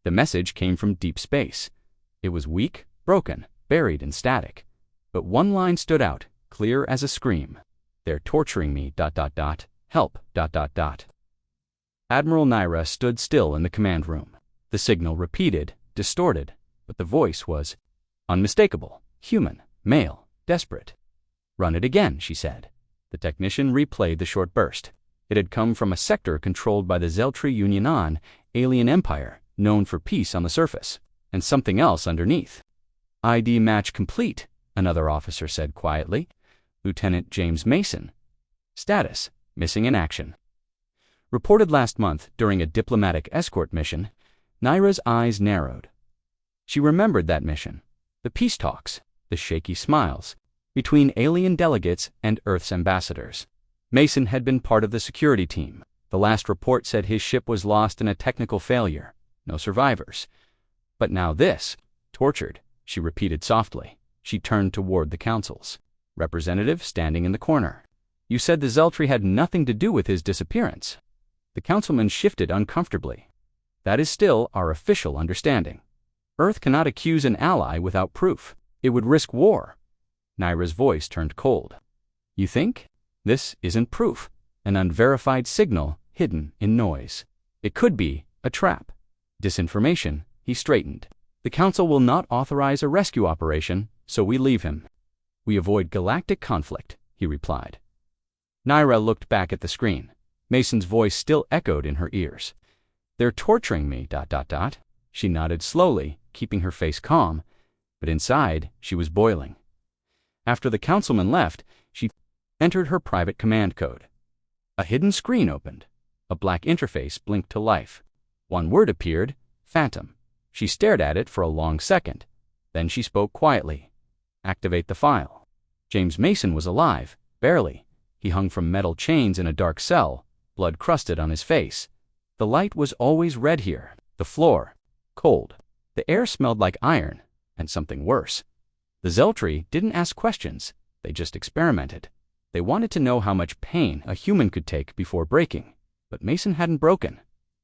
The message came from deep space. It was weak, broken, buried in static. But one line stood out, clear as a scream. "They're torturing me, ... Help, ... Admiral Naira stood still in the command room. The signal repeated, distorted, but the voice was unmistakable, human, male, desperate. "Run it again," she said. The technician replayed the short burst. It had come from a sector controlled by the Zeltri Unionan alien empire, known for peace on the surface, and something else underneath. "ID match complete," another officer said quietly. "Lieutenant James Mason. Status: missing in action." Reported last month during a diplomatic escort mission, Naira's eyes narrowed. She remembered that mission, the peace talks, the shaky smiles, between alien delegates and Earth's ambassadors. Mason had been part of the security team. The last report said his ship was lost in a technical failure. No survivors. But now this, tortured, she repeated softly. She turned toward the council's representative standing in the corner. "You said the Zeltri had nothing to do with his disappearance." The councilman shifted uncomfortably. "That is still our official understanding. Earth cannot accuse an ally without proof. It would risk war." Naira's voice turned cold. "You think? This isn't proof. An unverified signal hidden in noise. It could be a trap. Disinformation." He straightened. "The council will not authorize a rescue operation, so we leave him." "We avoid galactic conflict," he replied. Naira looked back at the screen. Mason's voice still echoed in her ears. "They're torturing me, ... She nodded slowly, keeping her face calm, but inside she was boiling. After the councilman left, she entered her private command code. A hidden screen opened. A black interface blinked to life. One word appeared, "Phantom." She stared at it for a long second. Then she spoke quietly. "Activate the file." James Mason was alive, barely. He hung from metal chains in a dark cell, blood crusted on his face. The light was always red here. The floor, cold. The air smelled like iron, and something worse. The Zeltri didn't ask questions. They just experimented. They wanted to know how much pain a human could take before breaking. But Mason hadn't broken.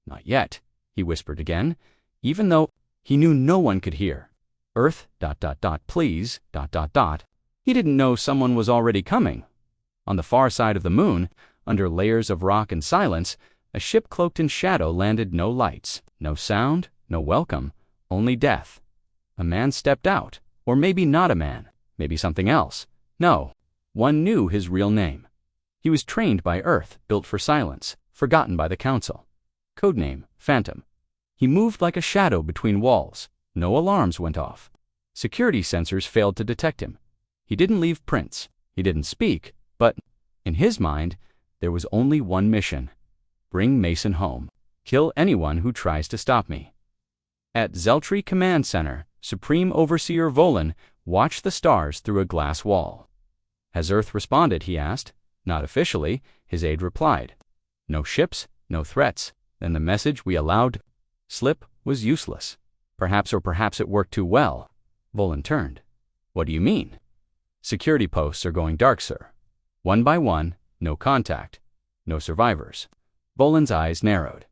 "Not yet," he whispered again, even though he knew no one could hear. "Earth, ... please, ... He didn't know someone was already coming. On the far side of the moon, under layers of rock and silence, a ship cloaked in shadow landed. No lights, no sound, no welcome, only death. A man stepped out, or maybe not a man, maybe something else. No, one knew his real name. He was trained by Earth, built for silence, forgotten by the council. Codename, Phantom. He moved like a shadow between walls. No alarms went off. Security sensors failed to detect him. He didn't leave prints. He didn't speak, but in his mind, there was only one mission. Bring Mason home. Kill anyone who tries to stop me. At Zeltri Command Center, Supreme Overseer Volan watched the stars through a glass wall. "Has Earth responded?" he asked. "Not officially," his aide replied. "No ships, no threats. Then the message we allowed slip was useless. Perhaps it worked too well." Volan turned. "What do you mean?" "Security posts are going dark, sir. One by one, no contact, no survivors." Volan's eyes narrowed.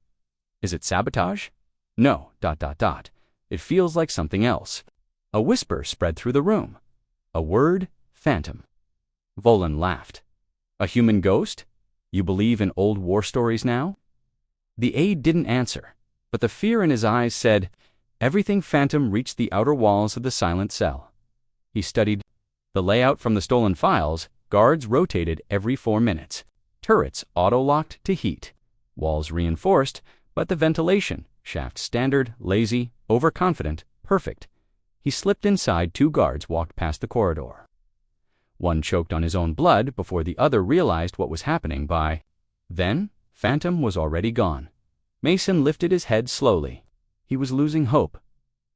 "Is it sabotage?" "No, ... It feels like something else." A whisper spread through the room. A word, Phantom. Volan laughed. "A human ghost? You believe in old war stories now?" The aide didn't answer, but the fear in his eyes said, "Everything Phantom reached the outer walls of the silent cell." He studied the layout from the stolen files. Guards rotated every 4 minutes. Turrets auto-locked to heat. Walls reinforced, but the ventilation shaft standard, lazy, overconfident, perfect. He slipped inside. 2 guards walked past the corridor. One choked on his own blood before the other realized what was happening. Then, Phantom was already gone. Mason lifted his head slowly. He was losing hope.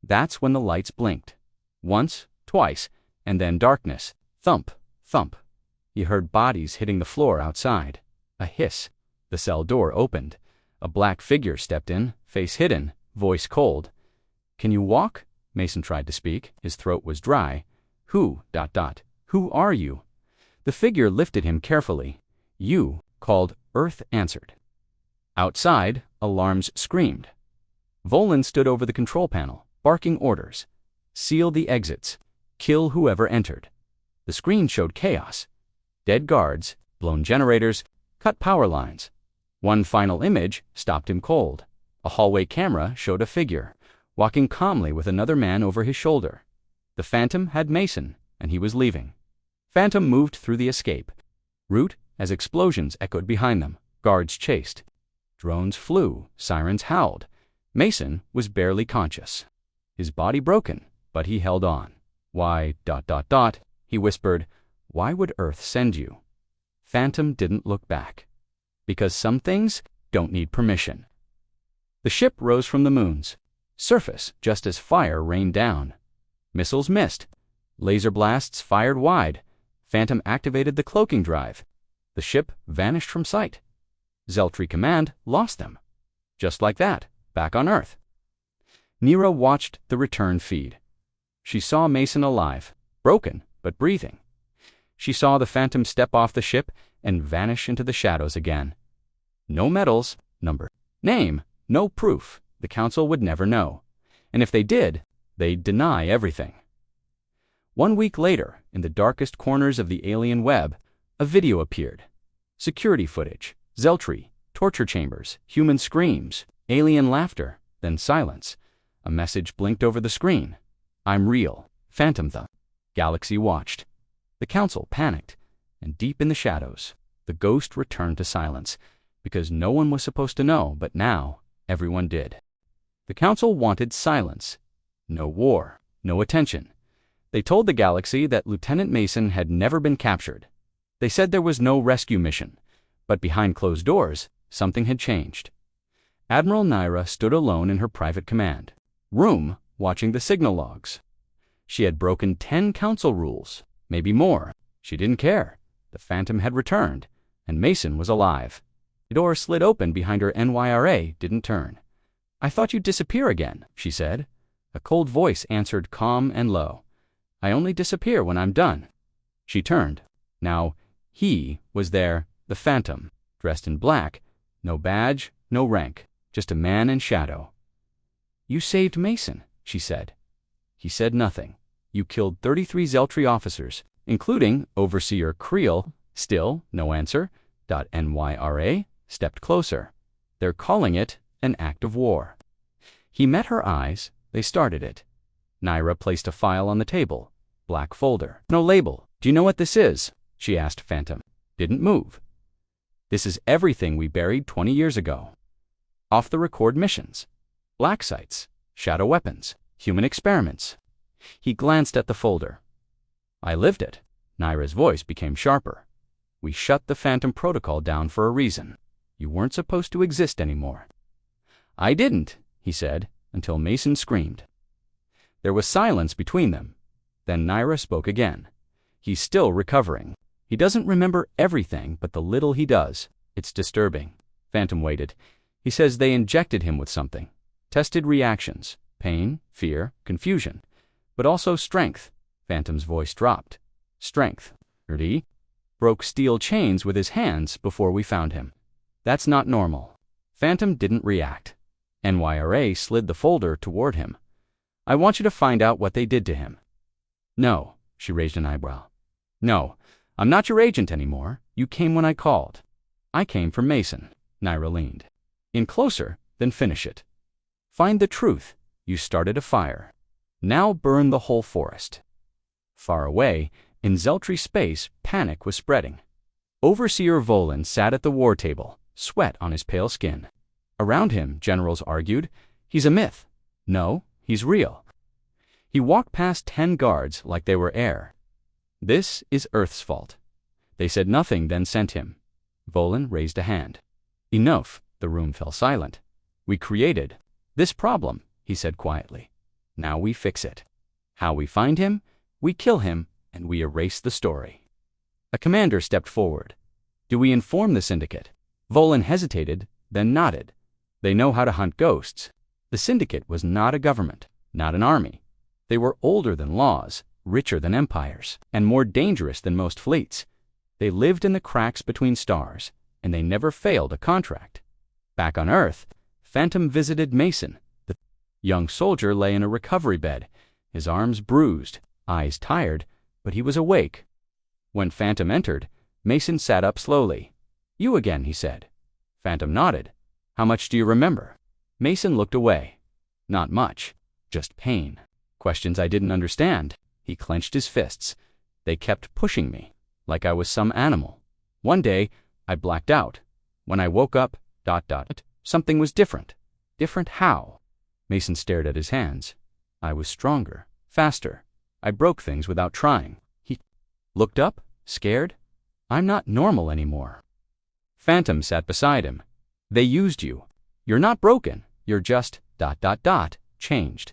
That's when the lights blinked. Once, twice, and then darkness. Thump, thump. He heard bodies hitting the floor outside. A hiss. The cell door opened. A black figure stepped in, face hidden, voice cold. "Can you walk?" Mason tried to speak. His throat was dry. Who, ... Who are you?" The figure lifted him carefully. "You," called. Earth answered. Outside, alarms screamed. Volan stood over the control panel, barking orders. Seal the exits. Kill whoever entered. The screen showed chaos. Dead guards, blown generators, cut power lines. One final image stopped him cold. A hallway camera showed a figure, walking calmly with another man over his shoulder. The Phantom had Mason, and he was leaving. Phantom moved through the escape route as explosions echoed behind them. Guards chased. Drones flew, sirens howled. Mason was barely conscious. His body broken, but he held on. Why, ... he whispered, why would Earth send you? Phantom didn't look back. Because some things don't need permission. The ship rose from the moon's surface just as fire rained down. Missiles missed. Laser blasts fired wide. Phantom activated the cloaking drive. The ship vanished from sight. Zeltri Command lost them. Just like that, back on Earth. Nira watched the return feed. She saw Mason alive, broken but breathing. She saw the Phantom step off the ship and vanish into the shadows again. No medals, number, name, no proof. The Council would never know. And if they did, they'd deny everything. 1 week later, in the darkest corners of the alien web, a video appeared. Security footage, Zeltri, torture chambers, human screams, alien laughter, then silence. A message blinked over the screen. I'm real. Phantom the Galaxy watched. The Council panicked, and deep in the shadows, the ghost returned to silence, because no one was supposed to know, but now everyone did. The Council wanted silence. No war, no attention. They told the Galaxy that Lieutenant Mason had never been captured. They said there was no rescue mission, but behind closed doors, something had changed. Admiral Nira stood alone in her private command room, watching the signal logs. She had broken 10 Council rules, maybe more. She didn't care. The Phantom had returned, and Mason was alive. The door slid open behind her. NYRA didn't turn. I thought you'd disappear again, she said. A cold voice answered, calm and low. I only disappear when I'm done. She turned. Now, he was there, the Phantom, dressed in black, no badge, no rank, just a man in shadow. You saved Mason, she said. He said nothing. You killed 33 Zeltri officers, including Overseer Creel. Still, no answer. NYRA stepped closer. They're calling it an act of war. He met her eyes. They started it. Nira placed a file on the table. Black folder. No label. Do you know what this is? She asked Phantom. Didn't move. This is everything we buried 20 years ago. Off-the-record missions. Black sites. Shadow weapons. Human experiments. He glanced at the folder. I lived it. Nira's voice became sharper. We shut the Phantom protocol down for a reason. You weren't supposed to exist anymore. I didn't, he said, until Mason screamed. There was silence between them. Then Nira spoke again. He's still recovering. He doesn't remember everything, but the little he does, it's disturbing. Phantom waited. He says they injected him with something. Tested reactions. Pain, fear, confusion. But also strength. Phantom's voice dropped. Strength. He broke steel chains with his hands before we found him. That's not normal. Phantom didn't react. NYRA slid the folder toward him. I want you to find out what they did to him. No, she raised an eyebrow. No, I'm not your agent anymore. You came when I called. I came for Mason. Nira leaned in closer, then finish it. Find the truth. You started a fire. Now burn the whole forest. Far away, in Zeltri space, panic was spreading. Overseer Volan sat at the war table, sweat on his pale skin. Around him, generals argued, he's a myth. No, he's real. He walked past 10 guards like they were air. This is Earth's fault. They said nothing, then sent him. Volan raised a hand. Enough. The room fell silent. We created this problem, he said quietly. Now we fix it. How we find him, we kill him, and we erase the story. A commander stepped forward. Do we inform the syndicate? Volan hesitated, then nodded. They know how to hunt ghosts. The syndicate was not a government, not an army. They were older than laws, richer than empires, and more dangerous than most fleets. They lived in the cracks between stars, and they never failed a contract. Back on Earth, Phantom visited Mason, the Young soldier lay in a recovery bed, his arms bruised, eyes tired, but he was awake. When Phantom entered, Mason sat up slowly. "You again," he said. Phantom nodded. "How much do you remember?" Mason looked away. "Not much. Just pain. Questions I didn't understand." He clenched his fists. "They kept pushing me, like I was some animal. One day, I blacked out. When I woke up, something was different." "Different how?" Mason stared at his hands. "I was stronger, faster. I broke things without trying." He looked up, scared. "I'm not normal anymore." Phantom sat beside him. "They used you. You're not broken. You're just changed."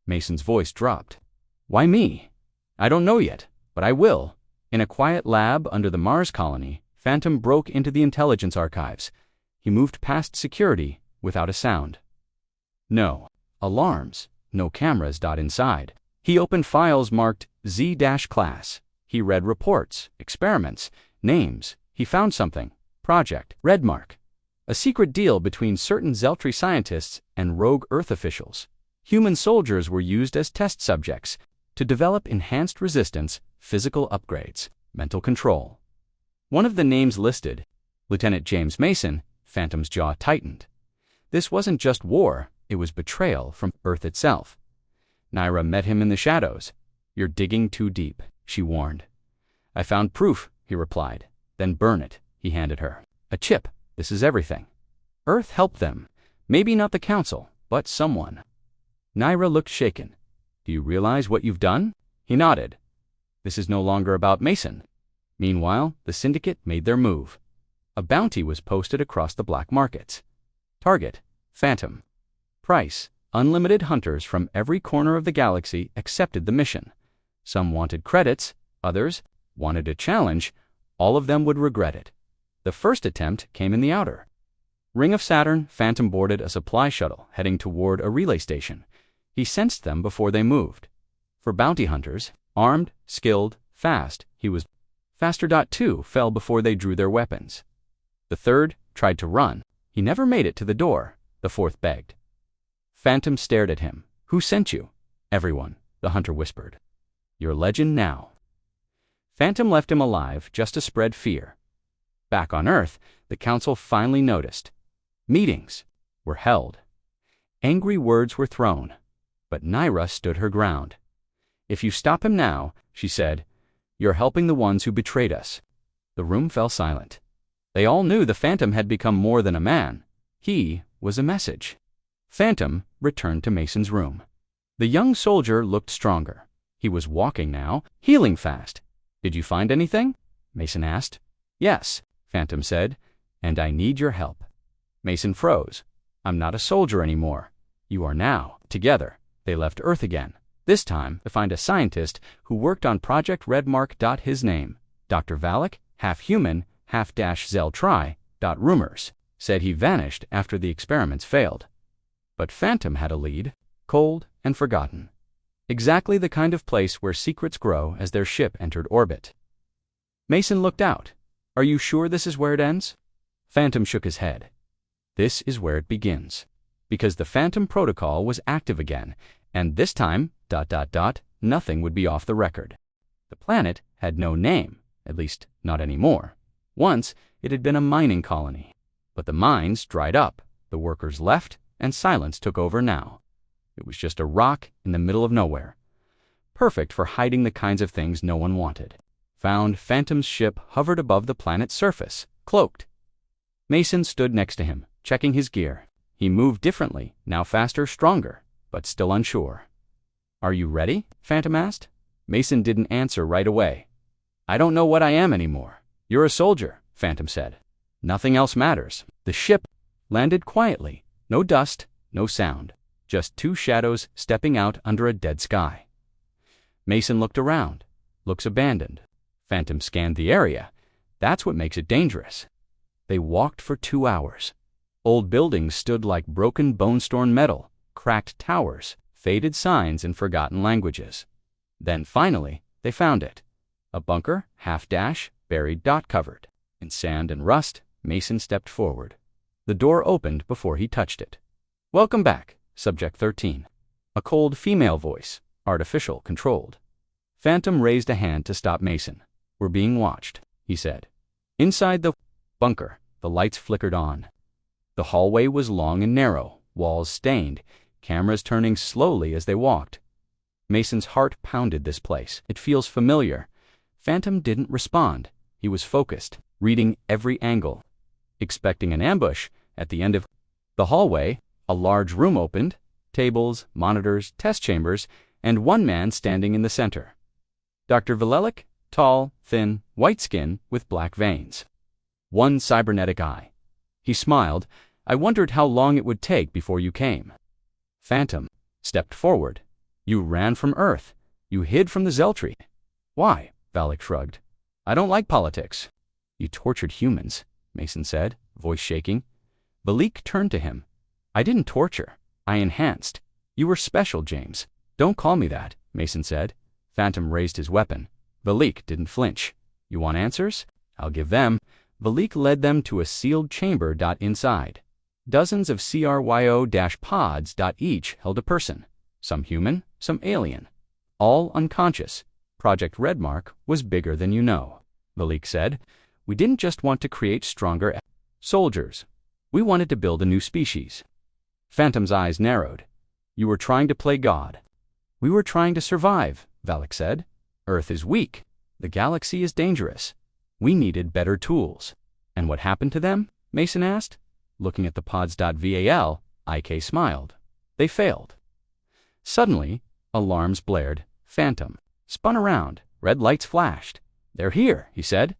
Mason's voice dropped. "Why me?" "I don't know yet, but I will." In a quiet lab under the Mars colony, Phantom broke into the intelligence archives. He moved past security without a sound. No alarms, no cameras. Inside, he opened files marked Z-class. He read reports, experiments, names. He found something. Project Redmark. A secret deal between certain Zeltri scientists and rogue Earth officials. Human soldiers were used as test subjects to develop enhanced resistance, physical upgrades, mental control. One of the names listed, Lieutenant James Mason. Phantom's jaw tightened. This wasn't just war, it was betrayal from Earth itself. Naira met him in the shadows. "You're digging too deep," she warned. "I found proof," he replied. "Then burn it," he handed her. "A chip. This is everything." Earth helped them. Maybe not the Council, but someone. Naira looked shaken. "Do you realize what you've done?" He nodded. "This is no longer about Mason." Meanwhile, the syndicate made their move. A bounty was posted across the black markets. Target, Phantom. Price, unlimited hunters from every corner of the galaxy accepted the mission. Some wanted credits, others wanted a challenge. All of them would regret it. The first attempt came in the outer ring of Saturn. Phantom boarded a supply shuttle heading toward a relay station. He sensed them before they moved. For bounty hunters, armed, skilled, fast, he was faster. Two fell before they drew their weapons. The third tried to run. He never made it to the door. The fourth begged. Phantom stared at him. "Who sent you?" "Everyone," the hunter whispered. "You're legend now." Phantom left him alive just to spread fear. Back on Earth, the Council finally noticed. Meetings were held. Angry words were thrown. But Naira stood her ground. "If you stop him now," she said, "you're helping the ones who betrayed us." The room fell silent. They all knew the Phantom had become more than a man. He was a message. Phantom returned to Mason's room. The young soldier looked stronger. He was walking now, healing fast. "Did you find anything?" Mason asked. "Yes," Phantom said, "and I need your help." Mason froze. "I'm not a soldier anymore. You are now." Together, they left Earth again, this time to find a scientist who worked on Project Redmark. His name, Dr. Valak, half human, half-Zeltri. Rumors said he vanished after the experiments failed. But Phantom had a lead, cold and forgotten. Exactly the kind of place where secrets grow as their ship entered orbit. Mason looked out. "Are you sure this is where it ends?" Phantom shook his head. "This is where it begins." Because the Phantom protocol was active again, and this time, nothing would be off the record. The planet had no name, at least not anymore. Once, it had been a mining colony. But the mines dried up, the workers left, and silence took over now. It was just a rock in the middle of nowhere. Perfect for hiding the kinds of things no one wanted. Phantom's ship hovered above the planet's surface, cloaked. Mason stood next to him, checking his gear. He moved differently, now faster, stronger, but still unsure. "Are you ready?" Phantom asked. Mason didn't answer right away. "I don't know what I am anymore." "You're a soldier," Phantom said. "Nothing else matters." The ship landed quietly. No dust, no sound. Just two shadows stepping out under a dead sky. Mason looked around. Looks abandoned. Phantom scanned the area. That's what makes it dangerous. They walked for 2 hours. Old buildings stood like broken bone-storm metal, cracked towers, faded signs in forgotten languages. Then finally, they found it. A bunker, buried, covered. In sand and rust, Mason stepped forward. The door opened before he touched it. "Welcome back," Subject 13. A cold female voice, artificial, controlled. Phantom raised a hand to stop Mason. We're being watched, he said. Inside the bunker, the lights flickered on. The hallway was long and narrow, walls stained, cameras turning slowly as they walked. Mason's heart pounded. This place. It feels familiar. Phantom didn't respond. He was focused, reading every angle. Expecting an ambush, at the end of the hallway, a large room opened, tables, monitors, test chambers, and one man standing in the center. Dr. Valelik, tall, thin, white skin with black veins. One cybernetic eye. He smiled. I wondered how long it would take before you came. Phantom stepped forward. You ran from Earth. You hid from the Zeltri. Why? Valelik shrugged. I don't like politics. You tortured humans, Mason said, voice shaking. Valeek turned to him. I didn't torture. I enhanced. You were special, James. Don't call me that, Mason said. Phantom raised his weapon. Valeek didn't flinch. You want answers? I'll give them. Valeek led them to a sealed chamber. Inside. Dozens of cryo-pods. Each held a person. Some human, some alien. All unconscious. Project Redmark was bigger than you know, Valeek said. We didn't just want to create stronger soldiers. We wanted to build a new species. Phantom's eyes narrowed. You were trying to play God. We were trying to survive, Valeek said. Earth is weak. The galaxy is dangerous. We needed better tools. And what happened to them? Mason asked. Looking at the pods. Val, IK smiled. They failed. Suddenly, alarms blared. Phantom spun around. Red lights flashed. They're here, he said.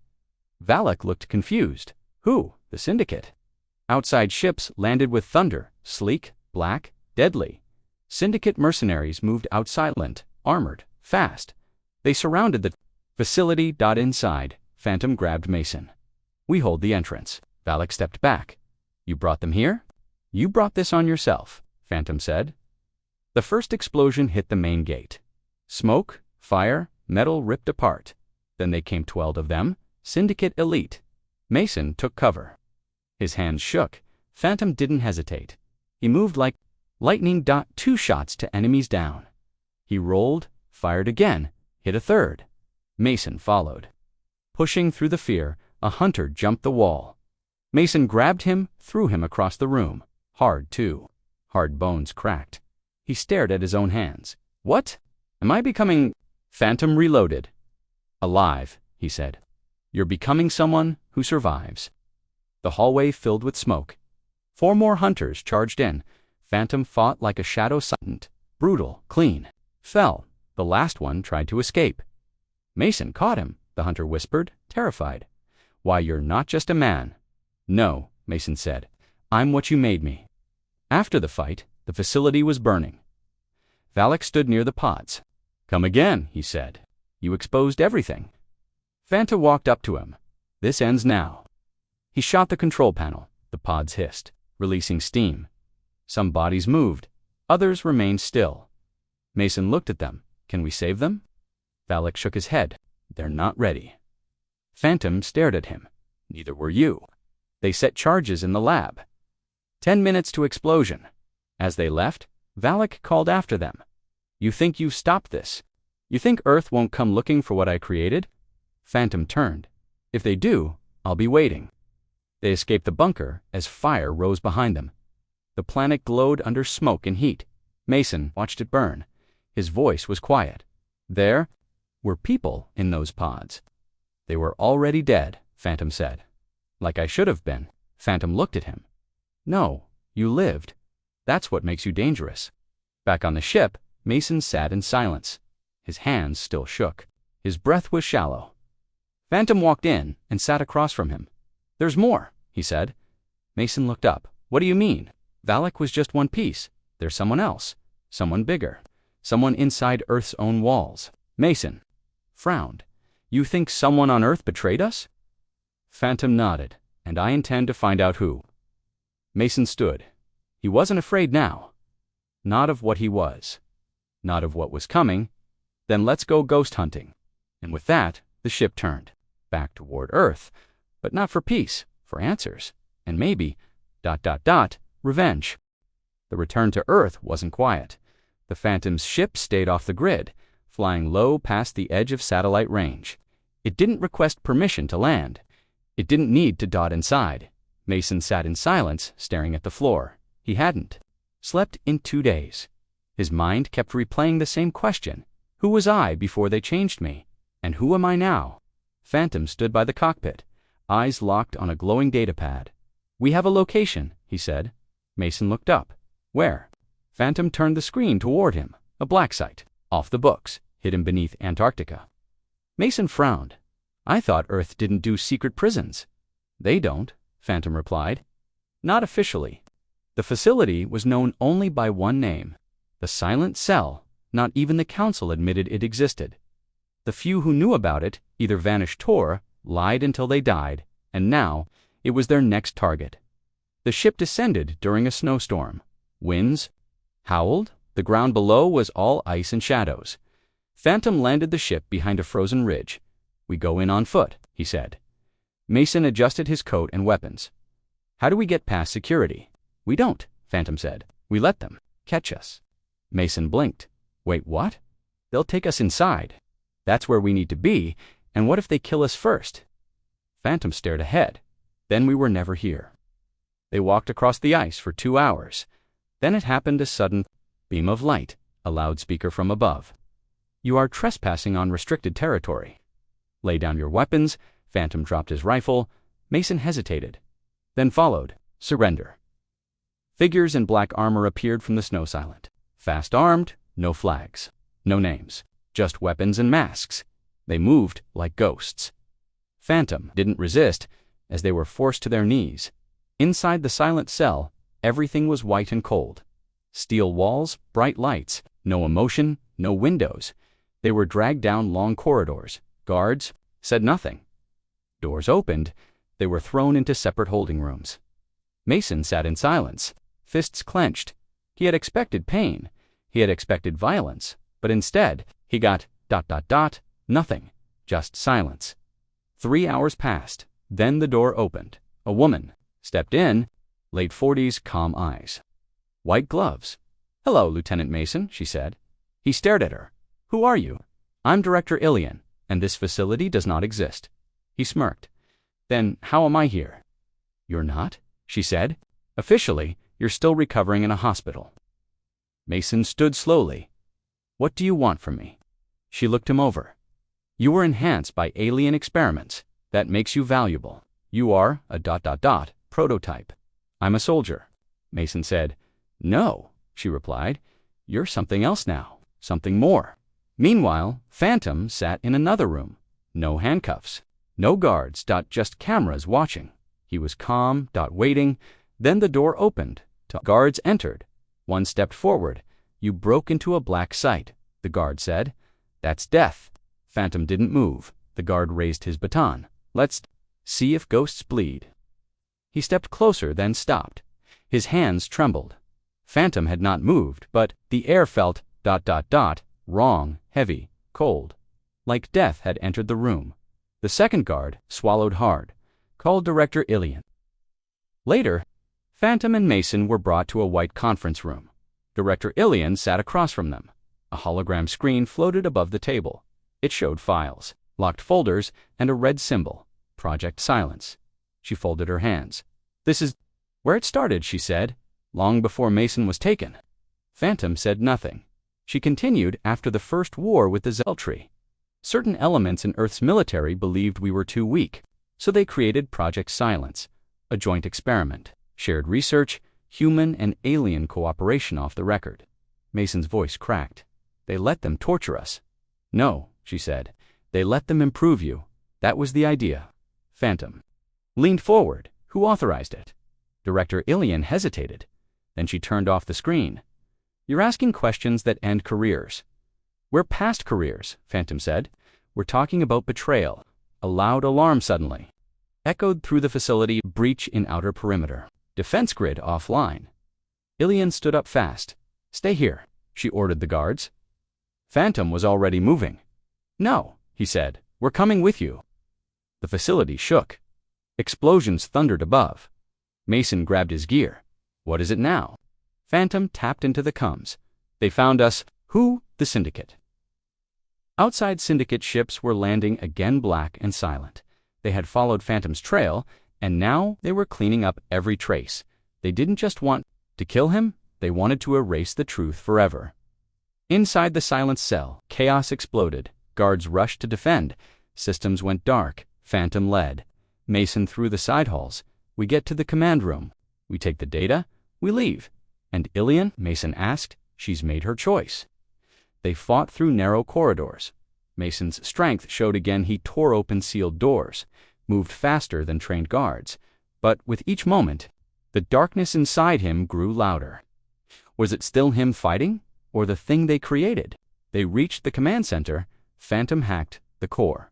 Valeek looked confused. Who? The Syndicate. Outside ships landed with thunder, sleek, black, deadly. Syndicate mercenaries moved out silent, armored, fast. They surrounded the facility. Inside, Phantom grabbed Mason. We hold the entrance. Valeek stepped back. You brought them here? You brought this on yourself, Phantom said. The first explosion hit the main gate. Smoke, fire, metal ripped apart. Then they came 12 of them, Syndicate elite. Mason took cover. His hands shook. Phantom didn't hesitate. He moved like lightning. 2 shots to enemies down. He rolled, fired again, hit a third. Mason followed. Pushing through the fear, a hunter jumped the wall. Mason grabbed him, threw him across the room. Hard, too. Hard bones cracked. He stared at his own hands. What? Am I becoming... Phantom reloaded. Alive, he said. You're becoming someone who survives. The hallway filled with smoke. 4 more hunters charged in. Phantom fought like a shadow silent, brutal, clean. Fell. The last one tried to escape. Mason caught him, the hunter whispered, terrified. Why, you're not just a man. No, Mason said. I'm what you made me. After the fight, the facility was burning. Valeek stood near the pods. Come again, he said. You exposed everything. Phantom walked up to him. This ends now. He shot the control panel. The pods hissed, releasing steam. Some bodies moved. Others remained still. Mason looked at them. Can we save them? Valeek shook his head. They're not ready. Phantom stared at him. Neither were you. They set charges in the lab. 10 minutes to explosion. As they left, Valeek called after them. You think you've stopped this? You think Earth won't come looking for what I created? Phantom turned. If they do, I'll be waiting. They escaped the bunker as fire rose behind them. The planet glowed under smoke and heat. Mason watched it burn. His voice was quiet. There were people in those pods. They were already dead, Phantom said. Like I should have been. Phantom looked at him. No, you lived. That's what makes you dangerous. Back on the ship, Mason sat in silence. His hands still shook. His breath was shallow. Phantom walked in and sat across from him. There's more, he said. Mason looked up. What do you mean? Valeek was just one piece. There's someone else. Someone bigger. Someone inside Earth's own walls. Mason frowned. You think someone on Earth betrayed us? Phantom nodded. And I intend to find out who. Mason stood. He wasn't afraid now. Not of what he was. Not of what was coming. Then let's go ghost hunting. And with that, the ship turned. Back toward Earth. But not for peace. For answers. And maybe... revenge. The return to Earth wasn't quiet. The Phantom's ship stayed off the grid, flying low past the edge of satellite range. It didn't request permission to land. It didn't need to dot inside. Mason sat in silence, staring at the floor. He hadn't slept in 2 days. His mind kept replaying the same question. Who was I before they changed me? And who am I now? Phantom stood by the cockpit, eyes locked on a glowing datapad. "We have a location," he said. Mason looked up. "Where?" Phantom turned the screen toward him. "A black site. Off the books. Hidden beneath Antarctica." Mason frowned. "I thought Earth didn't do secret prisons." "They don't," Phantom replied. "Not officially. The facility was known only by one name. The Silent Cell. Not even the Council admitted it existed. The few who knew about it either vanished or lied until they died, and now it was their next target. The ship descended during a snowstorm. Winds howled. The ground below was all ice and shadows. Phantom landed the ship behind a frozen ridge. "We go in on foot," he said. Mason adjusted his coat and weapons. "How do we get past security?" "We don't," Phantom said. "We let them catch us." Mason blinked. "Wait, what?" "They'll take us inside. That's where we need to be, and what if they kill us first?" Phantom stared ahead. "Then we were never here." They walked across the ice for 2 hours. Then it happened, a sudden beam of light, a loudspeaker from above. "You are trespassing on restricted territory." "Lay down your weapons." Phantom dropped his rifle. Mason hesitated. Then followed, "Surrender." Figures in black armor appeared from the snow silent. Fast armed, no flags, no names, just weapons and masks. They moved like ghosts. Phantom didn't resist, as they were forced to their knees. Inside the silent cell, everything was white and cold. Steel walls, bright lights, no emotion, no windows. They were dragged down long corridors. Guards said nothing. Doors opened. They were thrown into separate holding rooms. Mason sat in silence, fists clenched. He had expected pain. He had expected violence. But instead, he got ... nothing. Just silence. 3 hours passed. Then the door opened. A woman stepped in, late 40s, calm eyes. White gloves. "Hello, Lieutenant Mason," she said. He stared at her. "Who are you?" "I'm Director Ilian, and this facility does not exist." He smirked. "Then how am I here?" "You're not," she said. "Officially, you're still recovering in a hospital." Mason stood slowly. "What do you want from me?" She looked him over. "You were enhanced by alien experiments. That makes you valuable. You are a ... prototype." "I'm a soldier." Mason said. "No," she replied. "You're something else now. Something more." Meanwhile, Phantom sat in another room. No handcuffs. No guards. Just cameras watching. He was calm. Waiting. Then the door opened. Guards entered. One stepped forward. "You broke into a black site," the guard said. "That's death." Phantom didn't move. The guard raised his baton. "Let's see if ghosts bleed." He stepped closer, then stopped. His hands trembled. Phantom had not moved, but the air felt ... wrong, heavy, cold. Like death had entered the room. The second guard swallowed hard. "Call Director Ilian." Later, Phantom and Mason were brought to a white conference room. Director Ilian sat across from them. A hologram screen floated above the table. It showed files, locked folders, and a red symbol, Project Silence. She folded her hands. "This is where it started," she said, "long before Mason was taken." Phantom said nothing. She continued, "After the first war with the Zeltri, certain elements in Earth's military believed we were too weak, so they created Project Silence, a joint experiment, shared research, human and alien cooperation off the record." Mason's voice cracked. "They let them torture us." "No," she said. "They let them improve you. That was the idea." Phantom leaned forward. "Who authorized it?" Director Ilian hesitated. Then she turned off the screen. "You're asking questions that end careers." "We're past careers," Phantom said. "We're talking about betrayal." A loud alarm suddenly echoed through the facility. "Breach in outer perimeter. Defense grid offline." Ilian stood up fast. "Stay here," she ordered the guards. Phantom was already moving. "No," he said. "We're coming with you." The facility shook. Explosions thundered above. Mason grabbed his gear. "What is it now?" Phantom tapped into the comms. They found us. Who? The Syndicate. Outside Syndicate ships were landing again, black and silent. They had followed Phantom's trail, and now they were cleaning up every trace. They didn't just want to kill him, they wanted to erase the truth forever. Inside the silent cell, chaos exploded. Guards rushed to defend. Systems went dark. Phantom led. Mason through the side halls. We get to the command room. We take the data. We leave. And Ilian? Mason asked. She's made her choice. They fought through narrow corridors. Mason's strength showed again. He tore open sealed doors, moved faster than trained guards. But with each moment, the darkness inside him grew louder. Was it still him fighting, or the thing they created? They reached the command center. Phantom hacked the core.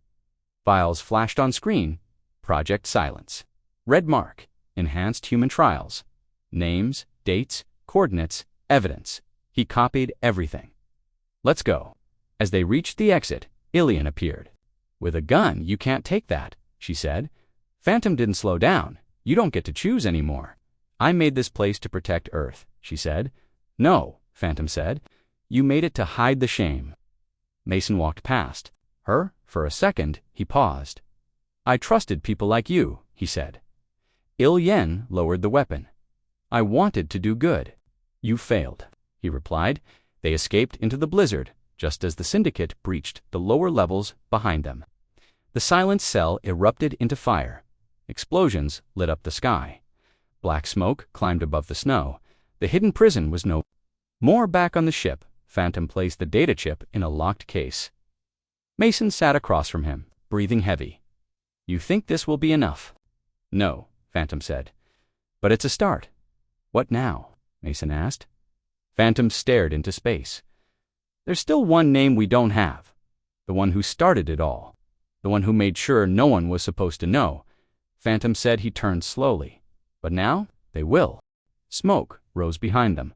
Files flashed on screen. Project Silence. Red mark. Enhanced human trials. Names, dates, coordinates, evidence. He copied everything. Let's go. As they reached the exit, Ilian appeared. With a gun, you can't take that, she said. Phantom didn't slow down. You don't get to choose anymore. I made this place to protect Earth, she said. No, Phantom said. You made it to hide the shame. Mason walked past her. For a second, he paused. I trusted people like you, he said. Ilian lowered the weapon. I wanted to do good. You failed, he replied. They escaped into the blizzard, just as the Syndicate breached the lower levels behind them. The silent cell erupted into fire. Explosions lit up the sky. Black smoke climbed above the snow. The hidden prison was no more. Back on the ship, Phantom placed the data chip in a locked case. Mason sat across from him, breathing heavy. You think this will be enough? No, Phantom said. But it's a start. What now? Mason asked. Phantom stared into space. There's still one name we don't have. The one who started it all. The one who made sure no one was supposed to know. Phantom said. He turned slowly. But now, they will. Smoke rose behind them.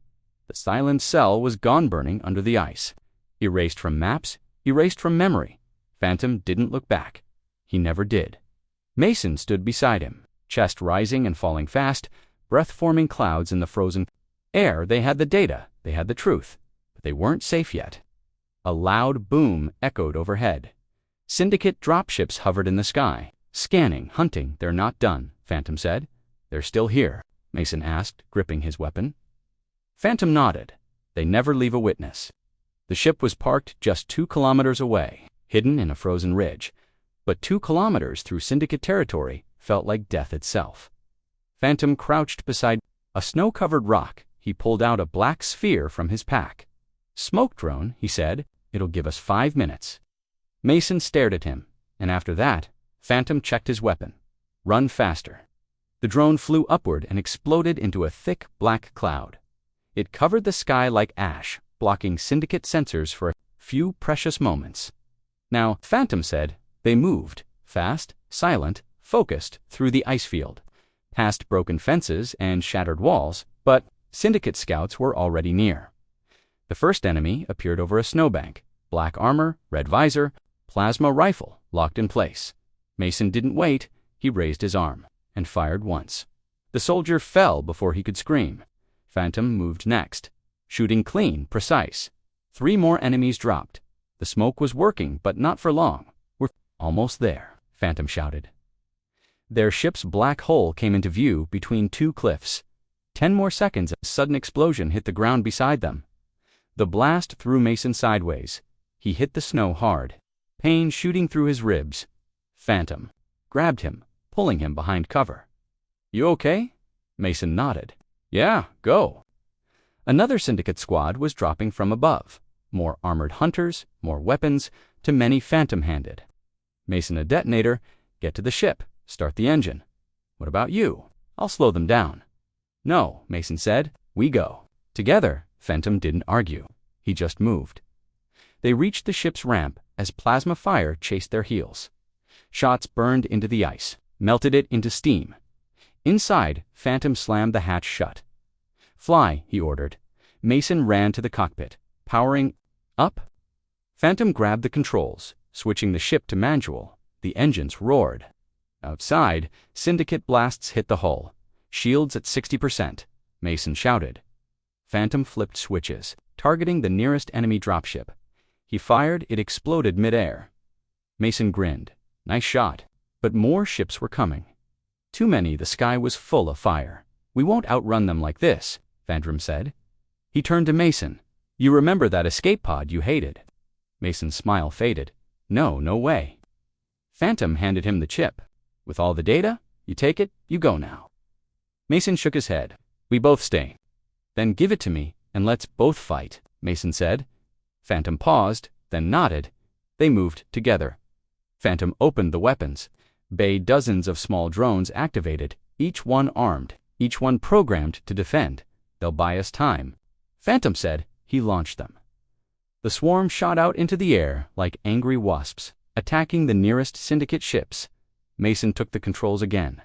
The silent cell was gone, burning under the ice. Erased from maps, erased from memory. Phantom didn't look back. He never did. Mason stood beside him, chest rising and falling fast, breath-forming clouds in the frozen air. They had the data, they had the truth, but they weren't safe yet. A loud boom echoed overhead. Syndicate dropships hovered in the sky, scanning, hunting. They're not done, Phantom said. They're still here, Mason asked, gripping his weapon. Phantom nodded. They never leave a witness. The ship was parked just 2 kilometers away, hidden in a frozen ridge. But 2 kilometers through Syndicate territory felt like death itself. Phantom crouched beside a snow-covered rock. He pulled out a black sphere from his pack. Smoke drone, he said. It'll give us 5 minutes. Mason stared at him, and after that, Phantom checked his weapon. Run faster. The drone flew upward and exploded into a thick black cloud. It covered the sky like ash, blocking Syndicate sensors for a few precious moments. Now, Phantom said, they moved, fast, silent, focused, through the ice field, past broken fences and shattered walls, but Syndicate scouts were already near. The first enemy appeared over a snowbank, black armor, red visor, plasma rifle locked in place. Mason didn't wait. He raised his arm and fired once. The soldier fell before he could scream. Phantom moved next, shooting clean, precise. 3 more enemies dropped. The smoke was working, but not for long. We're almost there, Phantom shouted. Their ship's black hole came into view between 2 cliffs. 10 more seconds, a sudden explosion hit the ground beside them. The blast threw Mason sideways. He hit the snow hard, pain shooting through his ribs. Phantom grabbed him, pulling him behind cover. You okay? Mason nodded. Yeah, go. Another Syndicate squad was dropping from above. More armored hunters, more weapons, too many Phantom-handed. Mason, a detonator. Get to the ship. Start the engine. What about you? I'll slow them down. No, Mason said. We go. Together, Phantom didn't argue. He just moved. They reached the ship's ramp as plasma fire chased their heels. Shots burned into the ice, melted it into steam. Inside, Phantom slammed the hatch shut. Fly, he ordered. Mason ran to the cockpit, powering up. Phantom grabbed the controls, switching the ship to manual. The engines roared. Outside, Syndicate blasts hit the hull. Shields at 60%. Mason shouted. Phantom flipped switches, targeting the nearest enemy dropship. He fired, it exploded midair. Mason grinned. Nice shot. But more ships were coming. Too many, the sky was full of fire. We won't outrun them like this, Phantom said. He turned to Mason. You remember that escape pod you hated? Mason's smile faded. No way. Phantom handed him the chip. With all the data, you take it, you go now. Mason shook his head. We both stay. Then give it to me, and let's both fight, Mason said. Phantom paused, then nodded. They moved together. Phantom opened the weapons. Dozens of small drones activated, each one armed, each one programmed to defend. They'll buy us time. Phantom said. He launched them. The swarm shot out into the air like angry wasps, attacking the nearest Syndicate ships. Mason took the controls again.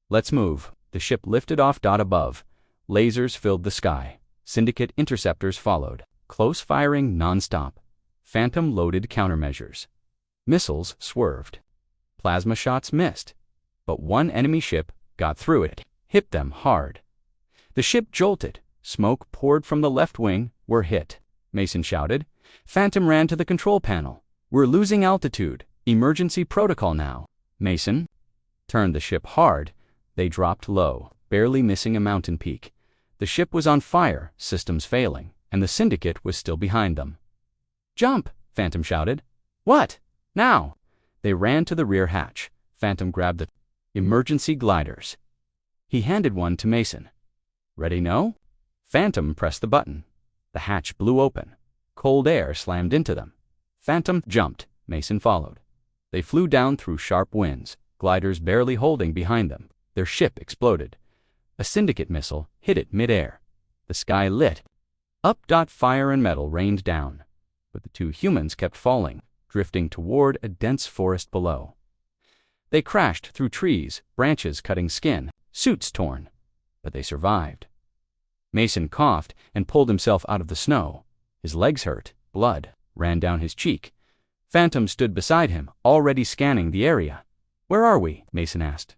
Let's move. The ship lifted off. Above. Lasers filled the sky. Syndicate interceptors followed. Close firing non-stop. Phantom loaded countermeasures. Missiles swerved. Plasma shots missed. But one enemy ship got through it, hit them hard. The ship jolted. Smoke poured from the left wing. We're hit, Mason shouted. Phantom ran to the control panel. We're losing altitude. Emergency protocol now. Mason turned the ship hard. They dropped low, barely missing a mountain peak. The ship was on fire, systems failing, and the Syndicate was still behind them. Jump, Phantom shouted. What? Now! They ran to the rear hatch. Phantom grabbed the emergency gliders. He handed one to Mason. Ready, no? Phantom pressed the button. The hatch blew open. Cold air slammed into them. Phantom jumped. Mason followed. They flew down through sharp winds, gliders barely holding behind them. Their ship exploded. A Syndicate missile hit it midair. The sky lit up. Fire and metal rained down. But the two humans kept falling, drifting toward a dense forest below. They crashed through trees, branches cutting skin, suits torn. But they survived. Mason coughed and pulled himself out of the snow. His legs hurt. Blood ran down his cheek. Phantom stood beside him, already scanning the area. Where are we? Mason asked.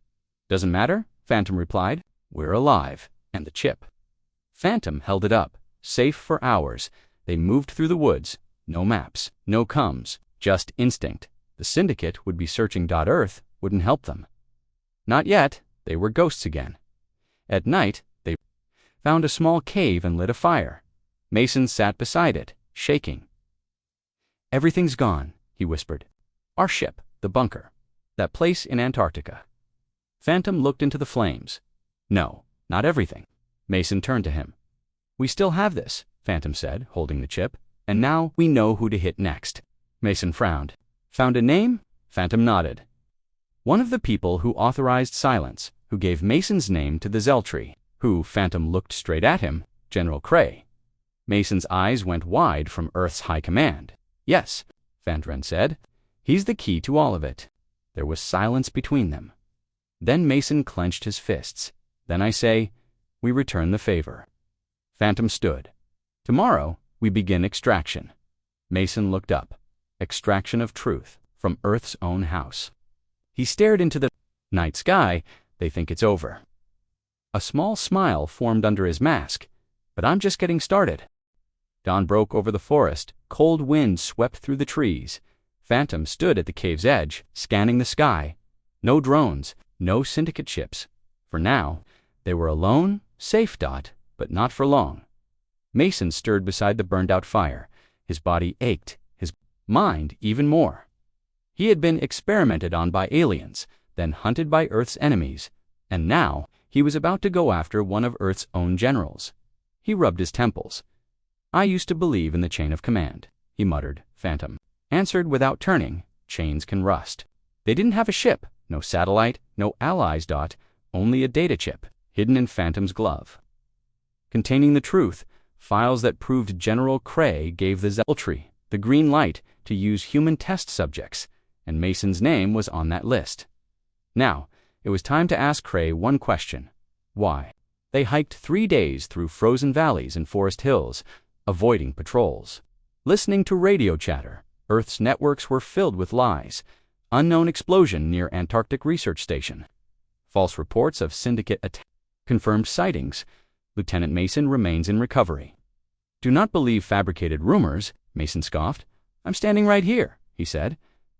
Doesn't matter, Phantom replied. We're alive. And the chip. Phantom held it up. Safe for hours. They moved through the woods. No maps, no comms, just instinct. The Syndicate would be searching. Earth wouldn't help them. Not yet. They were ghosts again. At night, they found a small cave and lit a fire. Mason sat beside it, shaking. Everything's gone, he whispered. Our ship, the bunker, that place in Antarctica. Phantom looked into the flames. No, not everything. Mason turned to him. We still have this, Phantom said, holding the chip. And now we know who to hit next. Mason frowned. Found a name? Phantom nodded. One of the people who authorized silence, who gave Mason's name to the Zeltree, who, Phantom looked straight at him, General Cray. Mason's eyes went wide from Earth's high command. Yes, Phantom said. He's the key to all of it. There was silence between them. Then Mason clenched his fists. Then I say, we return the favor. Phantom stood. Tomorrow, we begin extraction. Mason looked up. Extraction of truth from Earth's own house. He stared into the night sky. They think it's over. A small smile formed under his mask. But I'm just getting started. Dawn broke over the forest. Cold wind swept through the trees. Phantom stood at the cave's edge, scanning the sky. No drones, no Syndicate ships. For now, they were alone, safe. But not for long. Mason stirred beside the burned-out fire. His body ached, his mind even more. He had been experimented on by aliens, then hunted by Earth's enemies, and now he was about to go after one of Earth's own generals. He rubbed his temples. I used to believe in the chain of command, he muttered. Phantom answered without turning. Chains can rust. They didn't have a ship, no satellite, no allies. Only a data chip, hidden in Phantom's glove. Containing the truth, files that proved General Cray gave the Zeltree the green light to use human test subjects, and Mason's name was on that list. Now, it was time to ask Cray one question. Why? They hiked 3 days through frozen valleys and forest hills, avoiding patrols. Listening to radio chatter, Earth's networks were filled with lies. Unknown explosion near Antarctic Research Station. False reports of Syndicate attack. Confirmed sightings. Lieutenant Mason remains in recovery. Do not believe fabricated rumors, Mason scoffed. I'm standing right here, he said.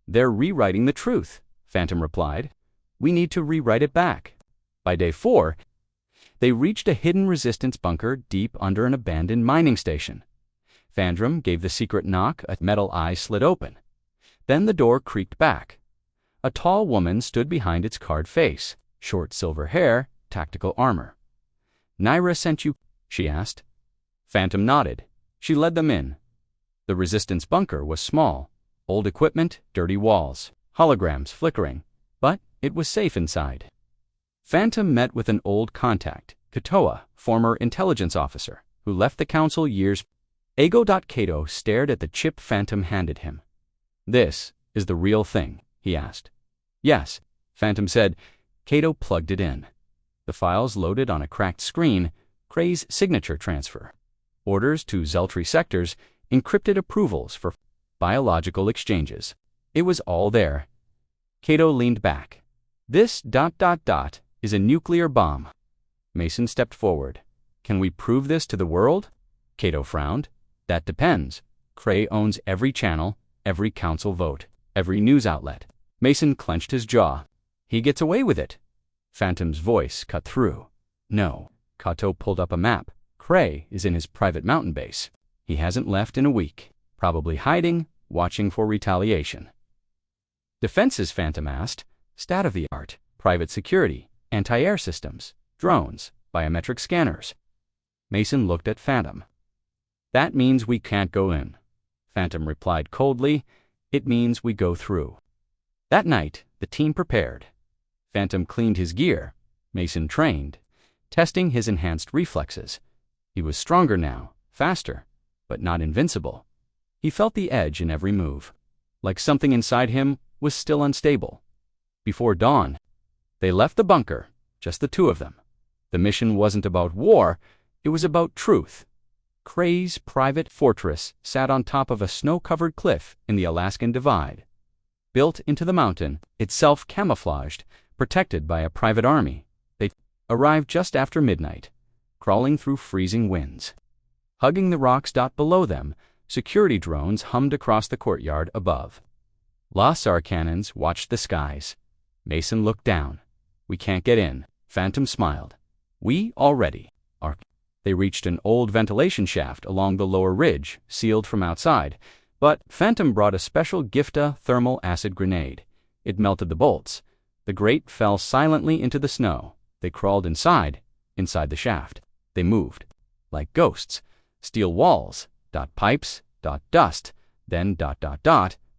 They're rewriting the truth, Phantom replied. We need to rewrite it back. By day 4, they reached a hidden resistance bunker deep under an abandoned mining station. Phantom gave the secret knock, a metal eye slid open. Then the door creaked back. A tall woman stood behind its carved face, short silver hair, tactical armor. Naira sent you, she asked. Phantom nodded. She led them in. The resistance bunker was small. Old equipment, dirty walls, holograms flickering, but it was safe inside. Phantom met with an old contact, Katoa, former intelligence officer, who left the council years. Cato stared at the chip Phantom handed him. This is the real thing, he asked. Yes, Phantom said. Cato plugged it in. The files loaded on a cracked screen, Cray's signature transfer. Orders to Zeltri sectors, encrypted approvals for biological exchanges. It was all there. Cato leaned back. This ... is a nuclear bomb. Mason stepped forward. Can we prove this to the world? Cato frowned. That depends. Cray owns every channel, every council vote, every news outlet. Mason clenched his jaw. He gets away with it. Phantom's voice cut through. No. Cato pulled up a map. Cray is in his private mountain base. He hasn't left in a week. Probably hiding, watching for retaliation. Defenses, Phantom asked. State-of-the-art. Private security, anti-air systems, drones, biometric scanners. Mason looked at Phantom. That means we can't go in. Phantom replied coldly. It means we go through. That night, the team prepared. Phantom cleaned his gear. Mason trained, testing his enhanced reflexes. He was stronger now, faster, but not invincible. He felt the edge in every move, like something inside him was still unstable. Before dawn, they left the bunker, just the two of them. The mission wasn't about war, it was about truth. Cray's private fortress sat on top of a snow-covered cliff in the Alaskan Divide. Built into the mountain, itself camouflaged, protected by a private army. They arrived just after midnight, crawling through freezing winds. Hugging the rocks below them, security drones hummed across the courtyard above. Lasar cannons watched the skies. Mason looked down. We can't get in. Phantom smiled. We already are. They reached an old ventilation shaft along the lower ridge, sealed from outside, but Phantom brought a special Gifta thermal acid grenade. It melted the bolts. The grate fell silently into the snow. They crawled inside the shaft. They moved, like ghosts. Steel walls, pipes, dust, then